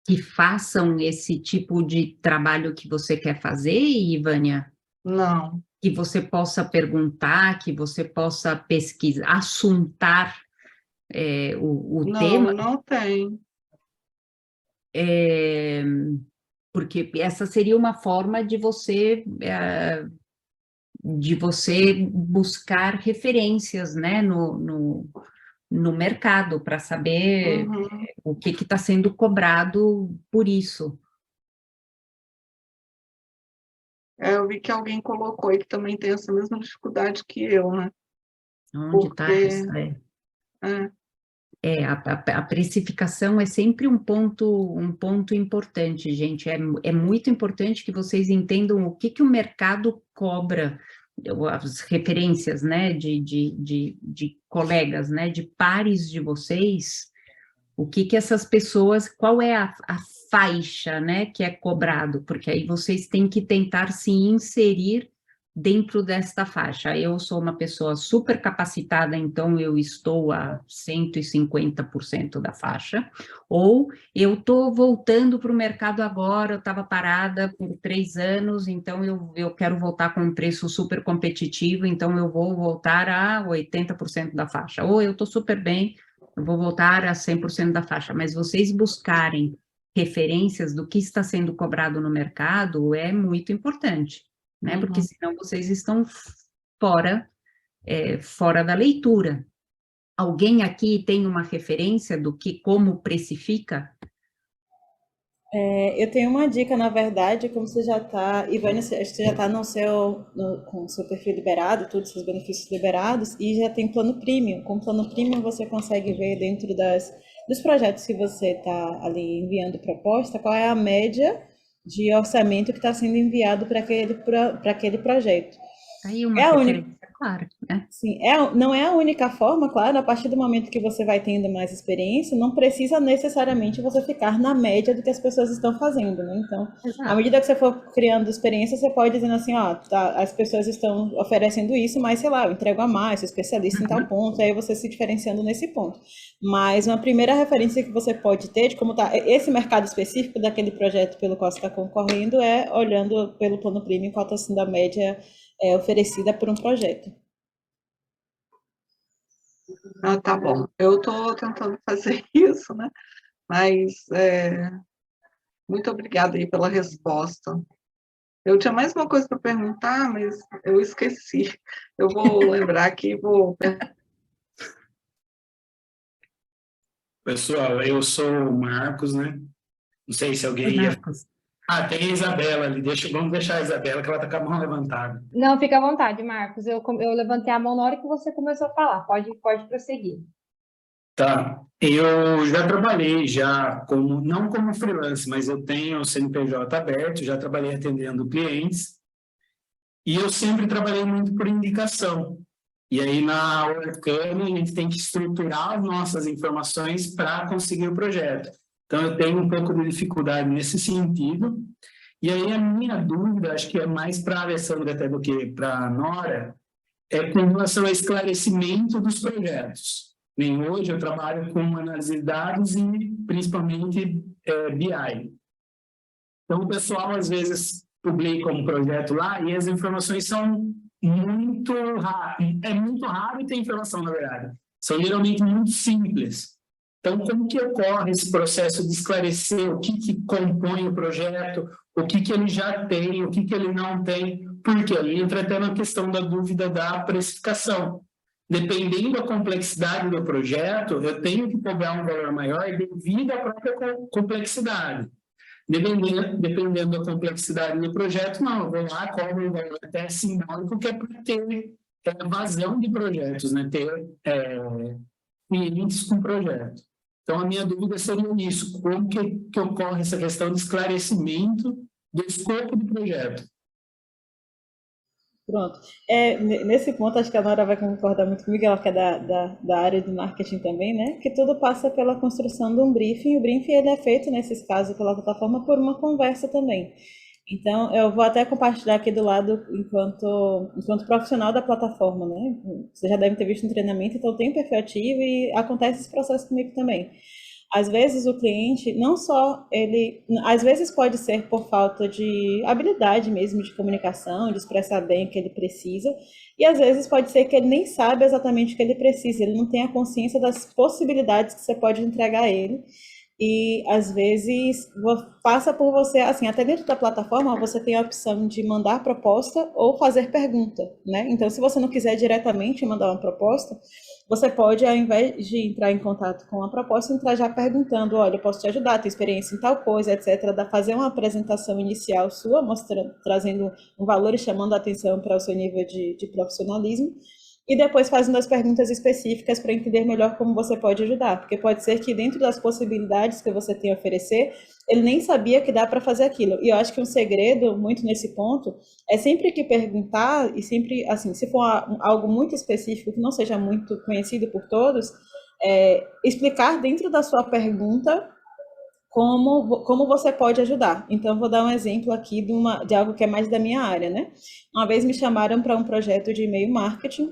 que façam esse tipo de trabalho que você quer fazer, Ivânia? Não. Que você possa perguntar, que você possa pesquisar, assuntar o tema? Não tem. Porque essa seria uma forma de você buscar referências, né, no mercado, para saber Uhum. o que está sendo cobrado por isso. Eu vi que alguém colocou aí que também tem essa mesma dificuldade que eu, né? Onde está Porque essa? A precificação é sempre um ponto importante, gente. É muito importante que vocês entendam o que o mercado cobra, as referências, né, de colegas, né, de pares de vocês, o que essas pessoas, qual é a faixa, né, que é cobrado, porque aí vocês têm que tentar se inserir dentro desta faixa. Eu sou uma pessoa super capacitada, então eu estou a 150% da faixa, ou eu estou voltando para o mercado agora, eu estava parada por 3 anos, então eu quero voltar com um preço super competitivo, então eu vou voltar a 80% da faixa, ou eu estou super bem, eu vou voltar a 100% da faixa, mas vocês buscarem referências do que está sendo cobrado no mercado é muito importante, né? Porque senão vocês estão fora da leitura. Alguém aqui tem uma referência do que, como precifica? Eu tenho uma dica, na verdade, como você já está, Ivânia, você já está com o seu perfil liberado, todos os seus benefícios liberados, e já tem plano premium. Com o plano premium você consegue ver dentro dos projetos que você está ali enviando proposta, qual é a média de orçamento que está sendo enviado para aquele projeto. Aí uma É a referência única. clara, né? Sim, não é a única forma, claro, a partir do momento que você vai tendo mais experiência, não precisa necessariamente você ficar na média do que as pessoas estão fazendo, né? Então, à medida que você for criando experiência, você pode dizendo assim, ó, tá, as pessoas estão oferecendo isso, mas sei lá, eu entrego a mais, sou especialista em tal ponto, aí você se diferenciando nesse ponto. Mas uma primeira referência que você pode ter de como está esse mercado específico daquele projeto pelo qual você está concorrendo é olhando pelo plano premium qual está sendo a média oferecida por um projeto. Tá bom. Eu estou tentando fazer isso, né? Mas muito obrigada aí pela resposta. Eu tinha mais uma coisa para perguntar, mas eu esqueci. Eu vou lembrar aqui e vou... Pessoal, eu sou o Marcos, né? Não sei se alguém ia... Marcos. Ah, tem a Isabela ali, vamos deixar a Isabela, que ela está com a mão levantada. Não, fica à vontade, Marcos. Eu levantei a mão na hora que você começou a falar. Pode prosseguir. Tá, eu já trabalhei não como freelance, mas eu tenho o CNPJ aberto, já trabalhei atendendo clientes, e eu sempre trabalhei muito por indicação. E aí, na Workana, a gente tem que estruturar as nossas informações para conseguir o projeto. Então, eu tenho um pouco de dificuldade nesse sentido. E aí, a minha dúvida, acho que é mais para a Alessandra até do que para a Nora, é com relação ao esclarecimento dos projetos. Nem hoje eu trabalho com análise de dados e, principalmente, BI. Então, o pessoal, às vezes, publica um projeto lá e as informações são muito raras. É muito raro ter informação, na verdade. São geralmente muito simples. Então, como que ocorre esse processo de esclarecer o que compõe o projeto, o que ele já tem, o que ele não tem? Porque ali entra até na questão da dúvida da precificação. Dependendo da complexidade do projeto, eu tenho que cobrar um valor maior devido à própria complexidade. Dependendo da complexidade do projeto, não, eu vou lá, cobro um valor até simbólico, que é para ter vazão de projetos, né? Ter clientes com projeto. Então, a minha dúvida seria isso, como que ocorre essa questão de esclarecimento do escopo do projeto? Pronto. Nesse ponto, acho que a Nora vai concordar muito comigo, ela que é da área de marketing também, né? Que tudo passa pela construção de um briefing. O briefing ele é feito, nesses casos, pela plataforma, por uma conversa também. Então, eu vou até compartilhar aqui do lado, enquanto profissional da plataforma, né? Você já deve ter visto um treinamento, então tem perfil ativo e acontece esse processo comigo também. Às vezes o cliente, não só ele, às vezes pode ser por falta de habilidade mesmo de comunicação, de expressar bem o que ele precisa, e às vezes pode ser que ele nem sabe exatamente o que ele precisa, ele não tem a consciência das possibilidades que você pode entregar a ele, e às vezes passa por você, assim, até dentro da plataforma você tem a opção de mandar proposta ou fazer pergunta, né? Então, se você não quiser diretamente mandar uma proposta, você pode, ao invés de entrar em contato com a proposta, entrar já perguntando, olha, eu posso te ajudar, tem experiência em tal coisa, etc. Fazer uma apresentação inicial sua, mostrando, trazendo um valor e chamando a atenção para o seu nível de profissionalismo, e depois fazendo as perguntas específicas para entender melhor como você pode ajudar, porque pode ser que dentro das possibilidades que você tem a oferecer, ele nem sabia que dá para fazer aquilo. E eu acho que um segredo muito nesse ponto é sempre que perguntar, e sempre, assim, se for algo muito específico, que não seja muito conhecido por todos, explicar dentro da sua pergunta como você pode ajudar. Então, vou dar um exemplo aqui de algo que é mais da minha área, né? Uma vez me chamaram para um projeto de e-mail marketing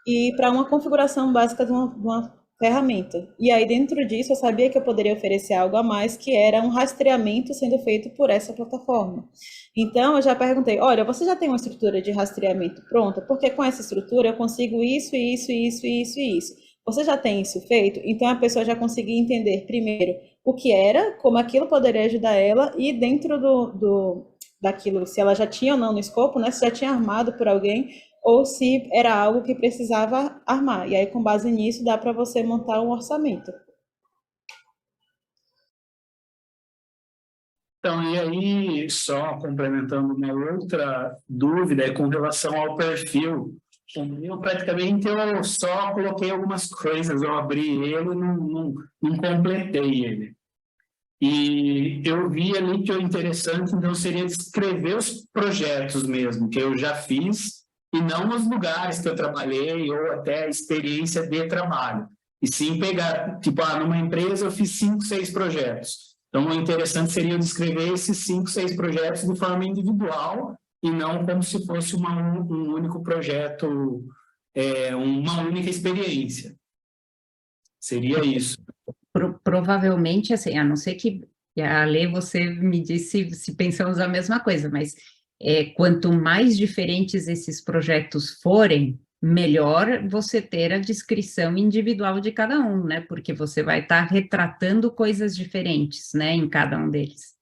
e para uma configuração básica de uma ferramenta. E aí, dentro disso, eu sabia que eu poderia oferecer algo a mais, que era um rastreamento sendo feito por essa plataforma. Então, eu já perguntei, olha, você já tem uma estrutura de rastreamento pronta? Porque com essa estrutura eu consigo isso, isso, isso, isso e isso. Você já tem isso feito? Então, a pessoa já conseguia entender, primeiro, o que era, como aquilo poderia ajudar ela, e dentro daquilo, se ela já tinha ou não no escopo, né, se já tinha armado por alguém, ou se era algo que precisava armar. E aí, com base nisso, dá para você montar um orçamento. Então, e aí, só complementando uma outra dúvida, é com relação ao perfil. Eu praticamente eu só coloquei algumas coisas, eu abri ele e não completei ele. E eu vi ali que o interessante, então, seria descrever os projetos mesmo, que eu já fiz, e não os lugares que eu trabalhei, ou até a experiência de trabalho. E sim pegar, tipo, numa empresa eu fiz 5, 6 projetos. Então, o interessante seria descrever esses 5, 6 projetos de forma individual, e não como se fosse um único projeto, uma única experiência. Seria isso. Provavelmente, assim, a não ser que a Lê, você me disse se pensamos a mesma coisa, mas quanto mais diferentes esses projetos forem, melhor você ter a descrição individual de cada um, né? Porque você vai estar retratando coisas diferentes, né, em cada um deles.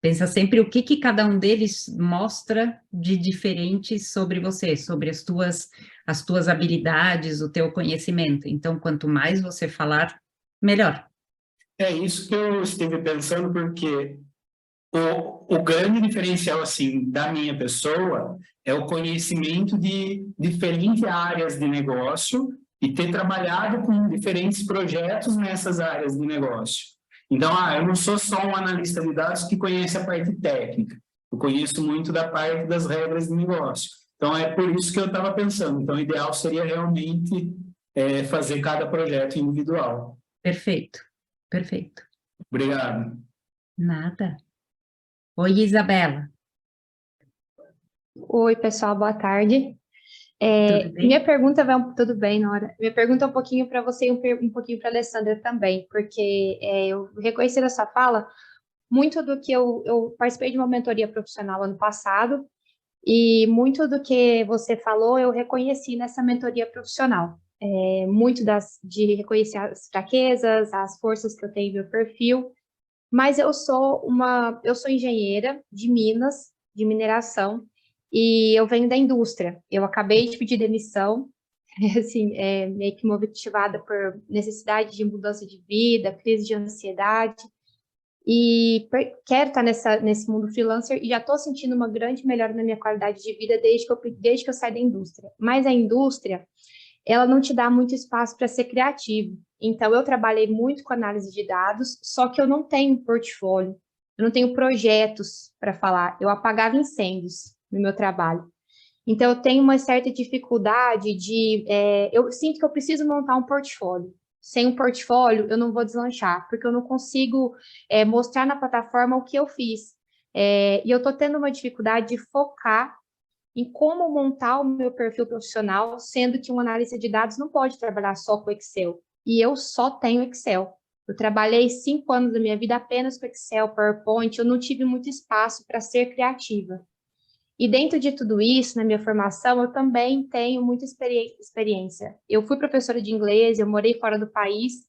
Pensa sempre o que cada um deles mostra de diferente sobre você, sobre as tuas habilidades, o teu conhecimento. Então, quanto mais você falar, melhor. É isso que eu estive pensando, porque o grande diferencial, assim, da minha pessoa é o conhecimento de diferentes áreas de negócio e ter trabalhado com diferentes projetos nessas áreas de negócio. Então, eu não sou só um analista de dados que conhece a parte técnica, eu conheço muito da parte das regras de negócio. Então, é por isso que eu estava pensando. Então, o ideal seria realmente fazer cada projeto individual. Perfeito, perfeito. Obrigado. Nada. Oi, Isabela. Oi, pessoal, boa tarde. Tudo bem? Minha pergunta tudo bem, Nora? Minha pergunta é um pouquinho para você e um pouquinho para a Alessandra também, porque eu reconheci na sua fala muito do que eu participei de uma mentoria profissional ano passado, e muito do que você falou eu reconheci nessa mentoria profissional. Muito de reconhecer as fraquezas, as forças que eu tenho no meu perfil, mas eu sou engenheira de Minas, de mineração, e eu venho da indústria. Eu acabei de pedir demissão, assim, meio que motivada por necessidade de mudança de vida, crise de ansiedade, e quero estar nesse mundo freelancer e já estou sentindo uma grande melhora na minha qualidade de vida desde que eu saí da indústria. Mas a indústria, ela não te dá muito espaço para ser criativo. Então, eu trabalhei muito com análise de dados, só que eu não tenho portfólio, eu não tenho projetos para falar. Eu apagava incêndios no meu trabalho. Então, eu tenho uma certa dificuldade eu sinto que eu preciso montar um portfólio. Sem um portfólio, eu não vou deslanchar, porque eu não consigo mostrar na plataforma o que eu fiz. E eu estou tendo uma dificuldade de focar em como montar o meu perfil profissional, sendo que um analista de dados não pode trabalhar só com Excel. E eu só tenho Excel. Eu trabalhei 5 anos da minha vida apenas com Excel, PowerPoint, eu não tive muito espaço para ser criativa. E dentro de tudo isso, na minha formação, eu também tenho muita experiência. Eu fui professora de inglês, eu morei fora do país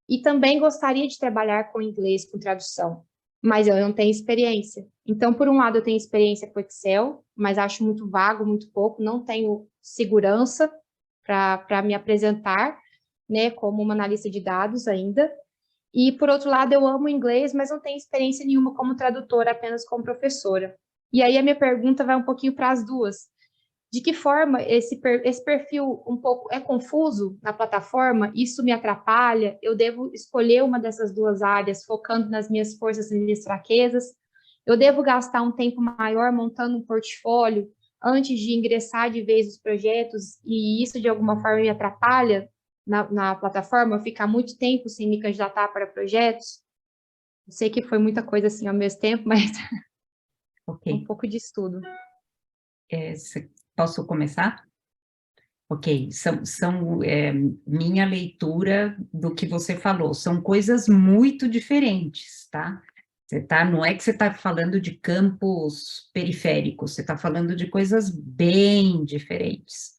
e também gostaria de trabalhar com inglês, com tradução, mas eu não tenho experiência. Então, por um lado, eu tenho experiência com Excel, mas acho muito vago, muito pouco, não tenho segurança para me apresentar, né, como uma analista de dados ainda. E, por outro lado, eu amo inglês, mas não tenho experiência nenhuma como tradutora, apenas como professora. E aí a minha pergunta vai um pouquinho para as duas. De que forma esse perfil um pouco é confuso na plataforma? Isso me atrapalha? Eu devo escolher uma dessas duas áreas, focando nas minhas forças e minhas fraquezas? Eu devo gastar um tempo maior montando um portfólio antes de ingressar de vez nos projetos e isso de alguma forma me atrapalha na plataforma? Ficar muito tempo sem me candidatar para projetos? Eu sei que foi muita coisa assim ao mesmo tempo, mas um pouco de estudo. Posso começar? Ok, minha leitura do que você falou, são coisas muito diferentes, tá? Não é que você está falando de campos periféricos, você está falando de coisas bem diferentes.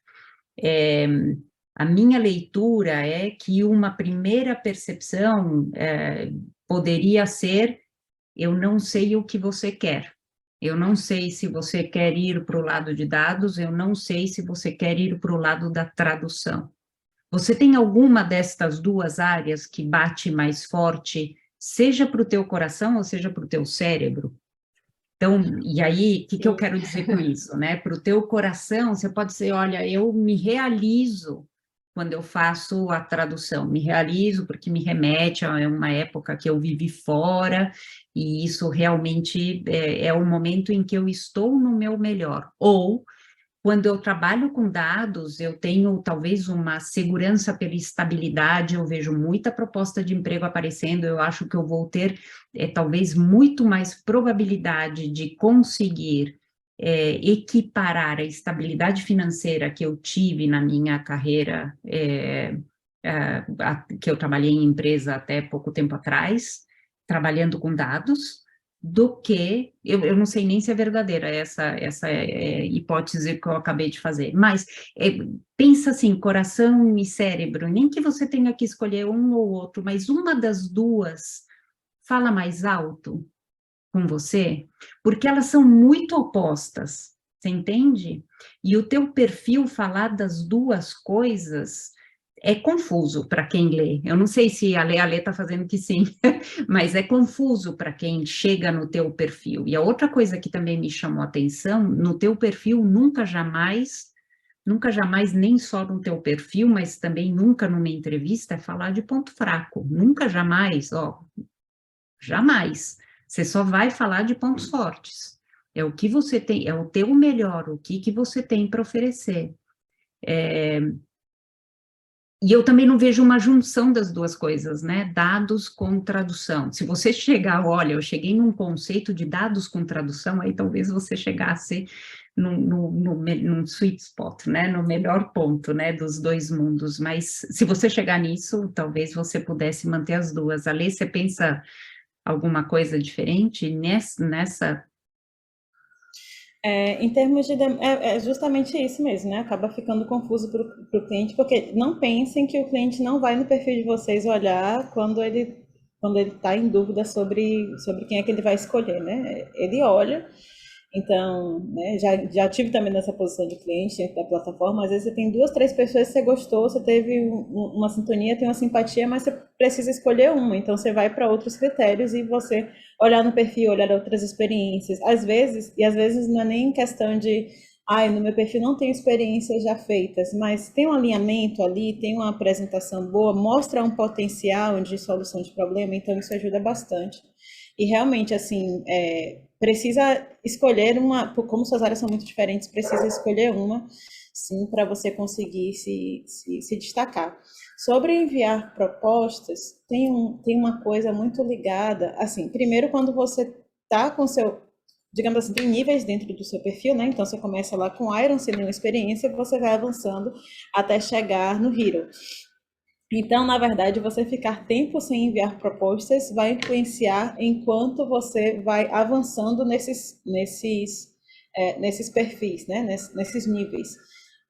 A minha leitura é que uma primeira percepção poderia ser: eu não sei o que você quer. Eu não sei se você quer ir para o lado de dados, eu não sei se você quer ir para o lado da tradução. Você tem alguma destas duas áreas que bate mais forte, seja para o teu coração ou seja para o teu cérebro? Então, e aí, o que eu quero dizer com isso, né? Para o teu coração, você pode dizer: olha, eu me realizo quando eu faço a tradução, me realizo porque me remete a uma época que eu vivi fora, e isso realmente é o momento em que eu estou no meu melhor. Ou, quando eu trabalho com dados, eu tenho talvez uma segurança pela estabilidade, eu vejo muita proposta de emprego aparecendo, eu acho que eu vou ter talvez muito mais probabilidade de conseguir equiparar a estabilidade financeira que eu tive na minha carreira, que eu trabalhei em empresa até pouco tempo atrás, trabalhando com dados, do que, eu não sei nem se é verdadeira essa hipótese que eu acabei de fazer, mas pensa assim, coração e cérebro, nem que você tenha que escolher um ou outro, mas uma das duas fala mais alto com você, porque elas são muito opostas, você entende? E o teu perfil falar das duas coisas é confuso para quem lê. Eu não sei se a Lê está fazendo que sim, mas é confuso para quem chega no teu perfil. E a outra coisa que também me chamou a atenção, no teu perfil nunca jamais, nem só no teu perfil, mas também nunca numa entrevista, é falar de ponto fraco. Nunca, jamais, jamais. Você só vai falar de pontos fortes. É o que você tem, é o teu melhor, o que você tem para oferecer. E eu também não vejo uma junção das duas coisas, né? Dados com tradução. Se você chegar, olha, eu cheguei num conceito de dados com tradução, aí talvez você chegasse num sweet spot, né? No melhor ponto, né? Dos dois mundos. Mas se você chegar nisso, talvez você pudesse manter as duas. Ali, você pensa alguma coisa diferente nessa? Em termos de... É justamente isso mesmo, né? Acaba ficando confuso para o cliente, porque não pensem que o cliente não vai no perfil de vocês olhar quando ele está em dúvida sobre quem é que ele vai escolher, né? Ele olha. Então, né, já tive também nessa posição de cliente dentro da plataforma. Às vezes você tem 2, 3 pessoas que você gostou, você teve uma sintonia, tem uma simpatia, mas você precisa escolher uma. Então, você vai para outros critérios e você olhar no perfil, olhar outras experiências. Às vezes não é nem questão de, no meu perfil não tem experiências já feitas, mas tem um alinhamento ali, tem uma apresentação boa, mostra um potencial de solução de problema, então isso ajuda bastante. E realmente, assim, precisa escolher uma, como suas áreas são muito diferentes, precisa escolher uma, sim, para você conseguir se destacar. Sobre enviar propostas, tem uma coisa muito ligada, assim, primeiro quando você está com seu, digamos assim, tem níveis dentro do seu perfil, né? Então você começa lá com Iron, sem nenhuma experiência, você vai avançando até chegar no Hero. Então, na verdade, você ficar tempo sem enviar propostas vai influenciar enquanto você vai avançando nesses perfis, né? Nesses níveis.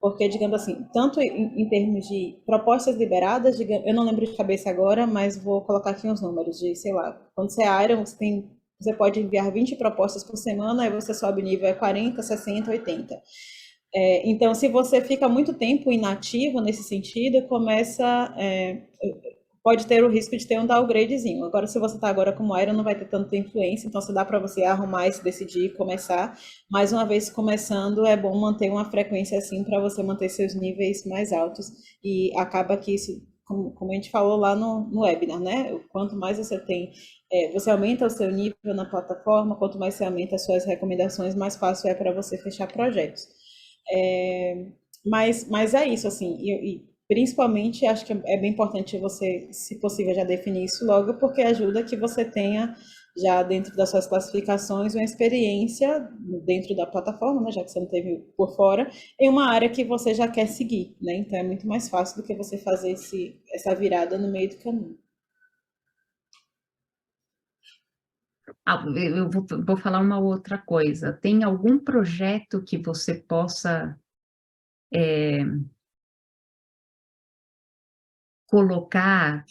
Porque, digamos assim, tanto em termos de propostas liberadas, eu não lembro de cabeça agora, mas vou colocar aqui uns números de, sei lá, quando você é Iron, você pode enviar 20 propostas por semana, aí você sobe o nível a 40, 60, 80. Então, se você fica muito tempo inativo nesse sentido, pode ter o risco de ter um downgradezinho. Agora, se você está agora como Iron, não vai ter tanta influência, então se dá para você arrumar e se decidir começar. Mais uma vez começando, é bom manter uma frequência assim para você manter seus níveis mais altos. E acaba que isso, como a gente falou lá no webinar, né? Quanto mais você tem, você aumenta o seu nível na plataforma, quanto mais você aumenta as suas recomendações, mais fácil é para você fechar projetos. Mas é isso, assim, e principalmente acho que é bem importante você, se possível, já definir isso logo, porque ajuda que você tenha já dentro das suas classificações uma experiência dentro da plataforma, né, já que você não teve por fora, em uma área que você já quer seguir, né? Então é muito mais fácil do que você fazer essa virada no meio do caminho. Eu vou falar uma outra coisa. Tem algum projeto que você possa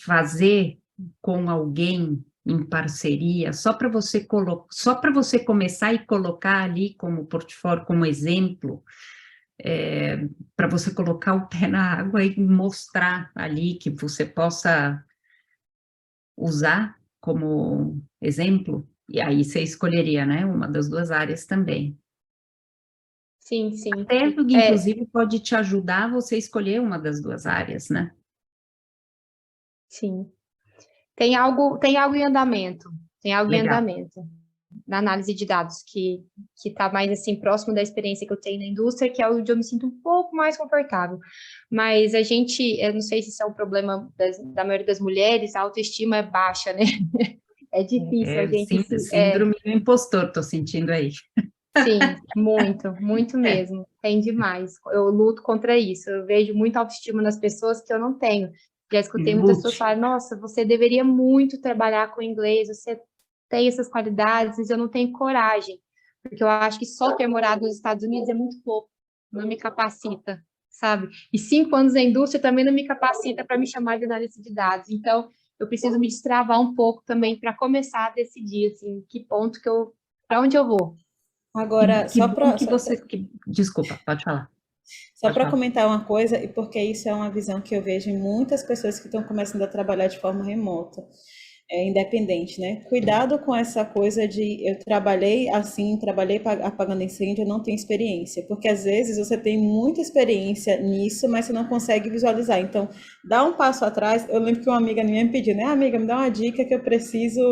fazer com alguém em parceria, só para você começar e colocar ali como portfólio, como exemplo, para você colocar o pé na água e mostrar ali que você possa usar como exemplo? E aí você escolheria, né, uma das duas áreas também. Sim, sim. Até, inclusive, pode te ajudar você escolher uma das duas áreas, né? Sim. Tem algo em andamento. Legal. Na análise de dados, que está mais assim próximo da experiência que eu tenho na indústria, que é onde eu me sinto um pouco mais confortável. Mas eu não sei se isso é um problema da maioria das mulheres, a autoestima é baixa, né? É difícil a gente... Síndrome do impostor, estou sentindo aí. Sim, muito mesmo. Tem demais. Eu luto contra isso. Eu vejo muita autoestima nas pessoas que eu não tenho. Já escutei muitas pessoas falarem, nossa, você deveria muito trabalhar com inglês, você tem essas qualidades, mas eu não tenho coragem. Porque eu acho que só ter morado nos Estados Unidos é muito pouco, não me capacita, sabe? E 5 anos na indústria também não me capacita para me chamar de analista de dados. Então, eu preciso me destravar um pouco também para começar a decidir, assim, para onde eu vou. Agora, Desculpa, pode falar. Só Pode para falar. comentar uma coisa, e porque isso é uma visão que eu vejo em muitas pessoas que estão começando a trabalhar de forma remota, independente, né? Cuidado com essa coisa de eu trabalhei assim, trabalhei apagando incêndio, eu não tenho experiência, porque às vezes você tem muita experiência nisso, mas você não consegue visualizar. Então, dá um passo atrás. Eu lembro que uma amiga minha me pediu, né? Amiga, me dá uma dica que eu preciso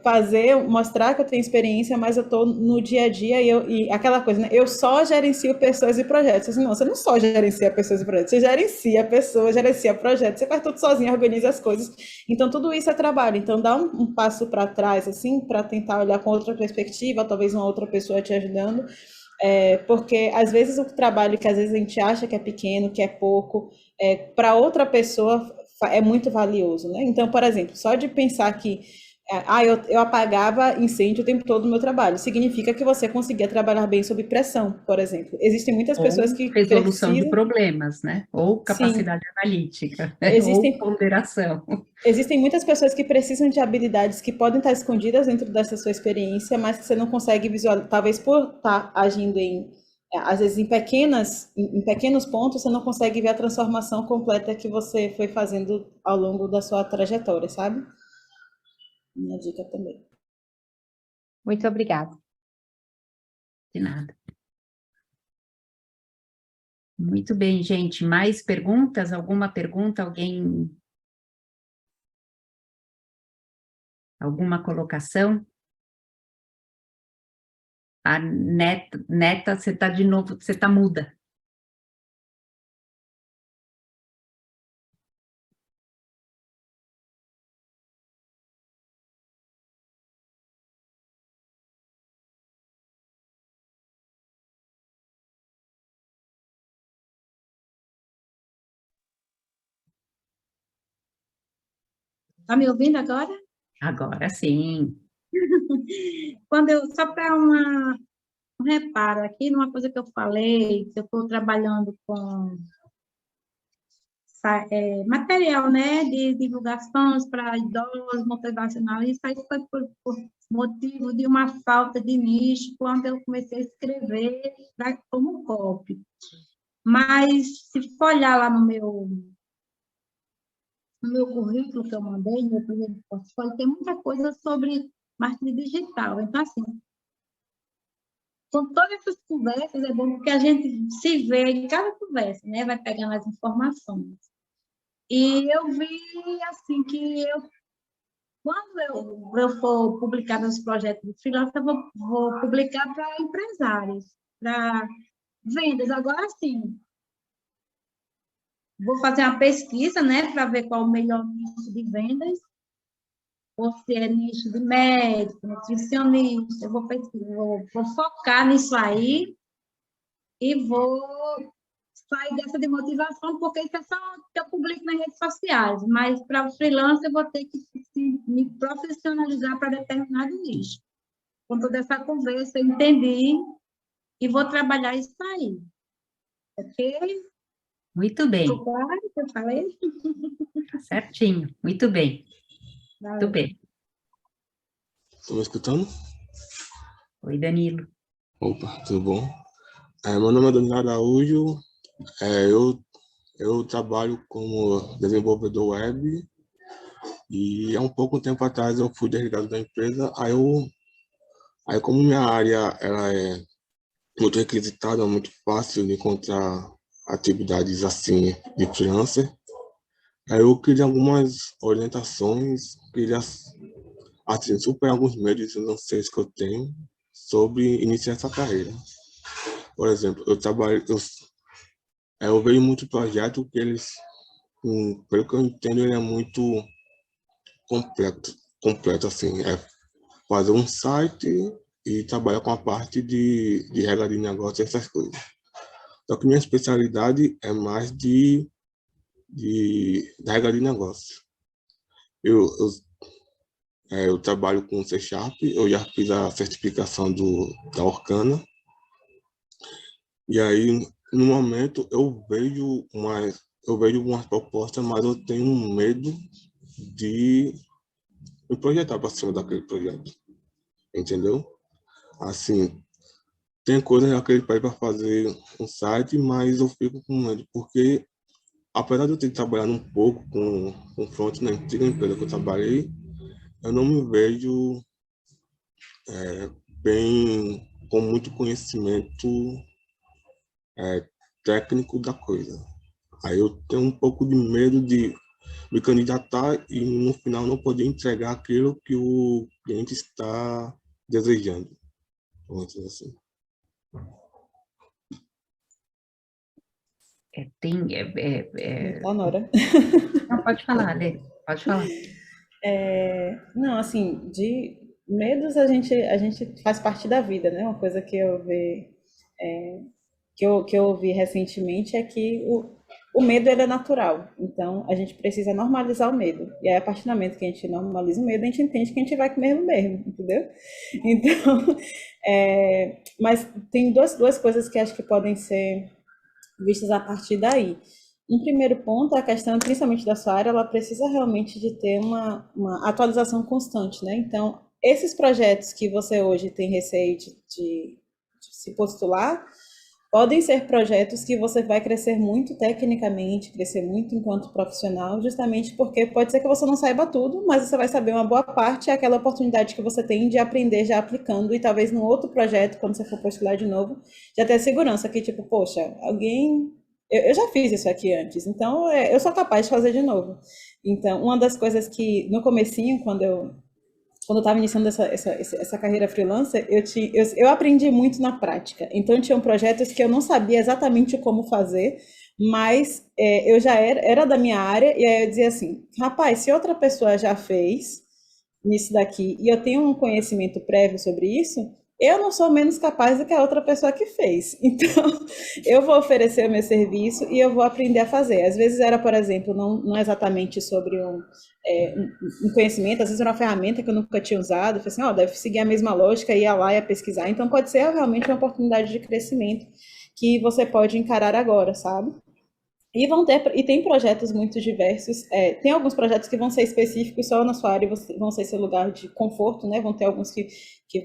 fazer, mostrar que eu tenho experiência, mas eu estou no dia a dia e aquela coisa, né? Eu só gerencio pessoas e projetos. Assim, não, você não só gerencia pessoas e projetos, você gerencia pessoas, gerencia projetos, você faz tudo sozinho, organiza as coisas. Então, tudo isso é trabalho. Então, dá um passo para trás, assim, para tentar olhar com outra perspectiva, talvez uma outra pessoa te ajudando. Porque, às vezes, o trabalho que às vezes a gente acha que é pequeno, que é pouco, para outra pessoa é muito valioso, né? Então, por exemplo, só de pensar que eu apagava incêndio o tempo todo no meu trabalho. Significa que você conseguia trabalhar bem sob pressão, por exemplo. Existem muitas pessoas Ou que resolução de precisam... problemas, né? Ou Sim, capacidade analítica, né? Ou existem ponderação. Existem muitas pessoas que precisam de habilidades que podem estar escondidas dentro dessa sua experiência, mas que você não consegue visualizar, talvez por estar agindo às vezes em pequenos pontos, você não consegue ver a transformação completa que você foi fazendo ao longo da sua trajetória, sabe? Minha dica também. Muito obrigada. De nada. Muito bem, gente. Mais perguntas? Alguma pergunta? Alguém? Alguma colocação? A Neta, você está de novo, você está muda. Tá me ouvindo agora? Agora sim. Só para um reparo aqui, numa coisa que eu falei, que eu estou trabalhando com material, né, de divulgações para idosos, motivacional, isso aí foi por motivo de uma falta de nicho, quando eu comecei a escrever como copy. Mas, se for olhar lá no meu currículo que eu mandei, no meu primeiro portfólio, tem muita coisa sobre marketing digital. Então, assim, com todas essas conversas, é bom que a gente se vê em cada conversa, né? Vai pegando as informações. E eu vi, assim, que quando eu for publicar meus projetos de freelancer, eu vou publicar para empresários, para vendas. Agora, sim, vou fazer uma pesquisa, né, para ver qual o melhor nicho de vendas, ou se é nicho de médico, nutricionista. Eu vou pesquisar, vou focar nisso aí e vou sair dessa de motivação, porque isso é só que eu publico nas redes sociais, mas para o freelancer eu vou ter que me profissionalizar para determinado nicho. Com toda essa conversa, eu entendi e vou trabalhar isso aí. Ok? Muito bem. Ficou claro o que eu falei? Tá certinho. Muito bem. Muito Valeu. bem. Estão me escutando? Oi, Danilo. Opa, tudo bom? Meu nome é Danilo Araújo. Eu trabalho como desenvolvedor web e há um pouco tempo atrás eu fui desligado da empresa. Aí como minha área ela é muito requisitada, muito fácil de encontrar atividades assim de freelancer, aí eu queria algumas orientações, queria assim, superar alguns medos e anseios que eu tenho sobre iniciar essa carreira. Por exemplo, eu vejo muito projeto que eles, pelo que eu entendo, ele é muito completo assim, é fazer um site e trabalhar com a parte de regra de negócio e essas coisas. Só que minha especialidade é mais de regra de negócio. Eu trabalho com C#, eu já fiz a certificação da Orkana, e aí, no momento, eu vejo umas propostas, mas eu tenho um medo de me projetar para cima daquele projeto, entendeu? Assim, tem coisas já que ele pede para fazer um site, mas eu fico com medo, porque apesar de eu ter trabalhado um pouco com front na antiga empresa que eu trabalhei, eu não me vejo bem com muito conhecimento técnico da coisa. Aí eu tenho um pouco de medo de me candidatar e no final não poder entregar aquilo que o cliente está desejando, vamos dizer assim. Tá, Nora? Não, pode falar, Lê, pode falar. Não, assim, de medos a gente faz parte da vida, né? Uma coisa que eu vi, que eu ouvi recentemente é que o medo ele é natural, então a gente precisa normalizar o medo. E aí, a partir do momento que a gente normaliza o medo, a gente entende que a gente vai com medo mesmo, entendeu? Então, mas tem duas coisas que acho que podem ser vistas a partir daí. Um primeiro ponto, a questão, principalmente da sua área, ela precisa realmente de ter uma atualização constante, né? Então, esses projetos que você hoje tem receio de se postular, podem ser projetos que você vai crescer muito tecnicamente, crescer muito enquanto profissional, justamente porque pode ser que você não saiba tudo, mas você vai saber uma boa parte, é aquela oportunidade que você tem de aprender já aplicando, e talvez no outro projeto, quando você for postular de novo, já ter a segurança que, tipo, poxa, eu já fiz isso aqui antes, então eu sou capaz de fazer de novo. Então, uma das coisas que, no comecinho, quando eu estava iniciando essa carreira freelancer, eu aprendi muito na prática. Então, tinham projetos que eu não sabia exatamente como fazer, mas eu já era da minha área, e aí eu dizia assim, rapaz, se outra pessoa já fez nisso daqui, e eu tenho um conhecimento prévio sobre isso, eu não sou menos capaz do que a outra pessoa que fez. Então, eu vou oferecer o meu serviço e eu vou aprender a fazer. Às vezes era, por exemplo, não exatamente sobre um conhecimento, às vezes era uma ferramenta que eu nunca tinha usado, eu falei assim, deve seguir a mesma lógica, ia lá, ia pesquisar. Então, pode ser realmente uma oportunidade de crescimento que você pode encarar agora, sabe? E tem projetos muito diversos, tem alguns projetos que vão ser específicos só na sua área, vão ser seu lugar de conforto, né? Vão ter alguns que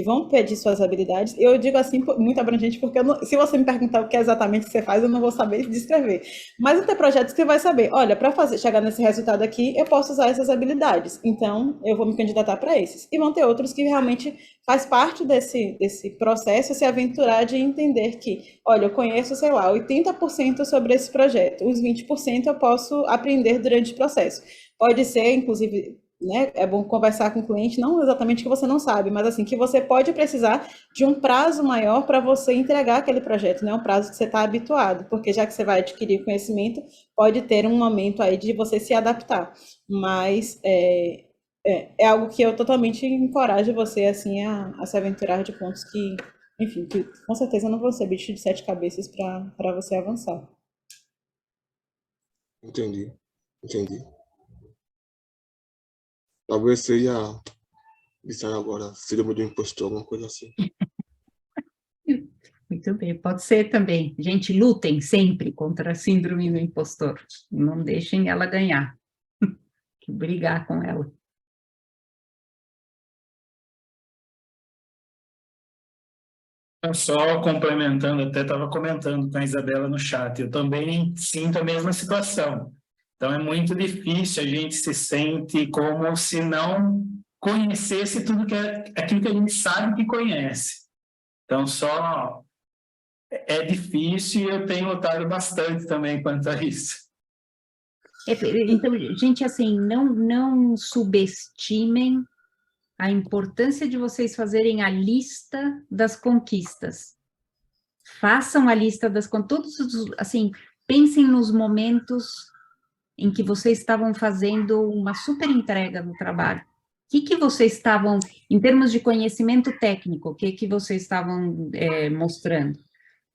vão pedir suas habilidades. Eu digo assim, muito abrangente, porque se você me perguntar o que exatamente que você faz, eu não vou saber descrever. Mas vão ter projetos que você vai saber, olha, para chegar nesse resultado aqui, eu posso usar essas habilidades, então eu vou me candidatar para esses. E vão ter outros que realmente faz parte desse processo, se aventurar de entender que, olha, eu conheço, sei lá, 80% sobre esse projeto, os 20% eu posso aprender durante o processo. Pode ser, inclusive, né, é bom conversar com o cliente, não exatamente que você não sabe, mas assim, que você pode precisar de um prazo maior para você entregar aquele projeto, não é um prazo que você está habituado, porque já que você vai adquirir conhecimento, pode ter um momento aí de você se adaptar, mas é algo que eu totalmente encorajo você, assim, a se aventurar de pontos que, enfim, que com certeza não vão ser bicho de 7 cabeças para você avançar. Entendi. Talvez seja, disseram agora, síndrome do impostor, alguma coisa assim. Muito bem, pode ser também. Gente, lutem sempre contra a síndrome do impostor. Não deixem ela ganhar. Que brigar com ela. Só complementando, até estava comentando com a Isabela no chat, eu também sinto a mesma situação. Então, é muito difícil, a gente se sente como se não conhecesse tudo aquilo que a gente sabe que conhece. Então, é difícil e eu tenho lutado bastante também quanto a isso. Então, gente, assim, não subestimem a importância de vocês fazerem a lista das conquistas. Façam a lista das conquistas, assim, pensem nos momentos em que vocês estavam fazendo uma super entrega no trabalho. O que vocês estavam, em termos de conhecimento técnico, o que vocês estavam mostrando?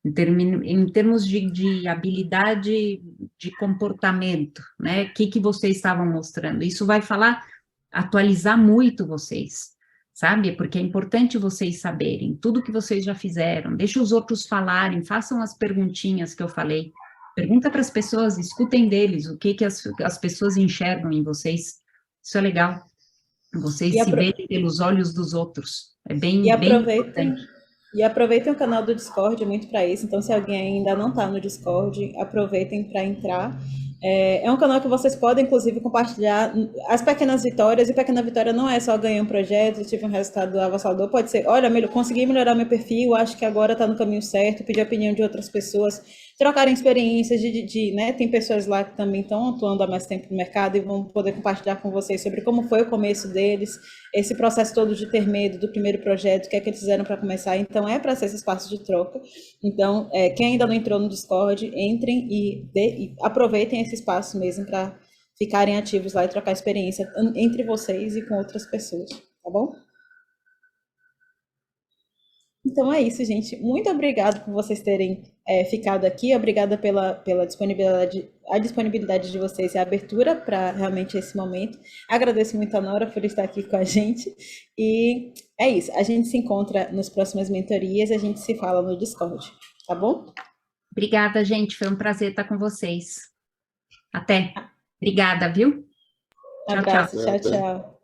Em termos de habilidade de comportamento, né? O que vocês estavam mostrando? Isso vai atualizar muito vocês, sabe? Porque é importante vocês saberem tudo que vocês já fizeram, deixa os outros falarem, façam as perguntinhas que eu falei, pergunta para as pessoas, escutem deles, o que as pessoas enxergam em vocês, isso é legal, vocês se verem pelos olhos dos outros, é bem importante. E aproveitem o canal do Discord muito para isso. Então, se alguém ainda não está no Discord, aproveitem para entrar. É um canal que vocês podem, inclusive, compartilhar as pequenas vitórias. E pequena vitória não é só ganhar um projeto, tive um resultado avassalador. Pode ser, olha, consegui melhorar meu perfil, acho que agora está no caminho certo, pedir a opinião de outras pessoas, trocarem experiências né? Tem pessoas lá que também estão atuando há mais tempo no mercado e vão poder compartilhar com vocês sobre como foi o começo deles, esse processo todo de ter medo do primeiro projeto, o que é que eles fizeram para começar. Então, para ser esse espaço de troca. Então, quem ainda não entrou no Discord, entrem e aproveitem esse espaço mesmo para ficarem ativos lá e trocar experiência entre vocês e com outras pessoas, tá bom? Então é isso, gente. Muito obrigada por vocês terem ficado aqui. Obrigada pela disponibilidade de vocês e a abertura para realmente esse momento. Agradeço muito a Nora por estar aqui com a gente. E é isso. A gente se encontra nas próximas mentorias e a gente se fala no Discord, tá bom? Obrigada, gente. Foi um prazer estar com vocês. Até. Obrigada, viu? Abraço. Tchau, tchau.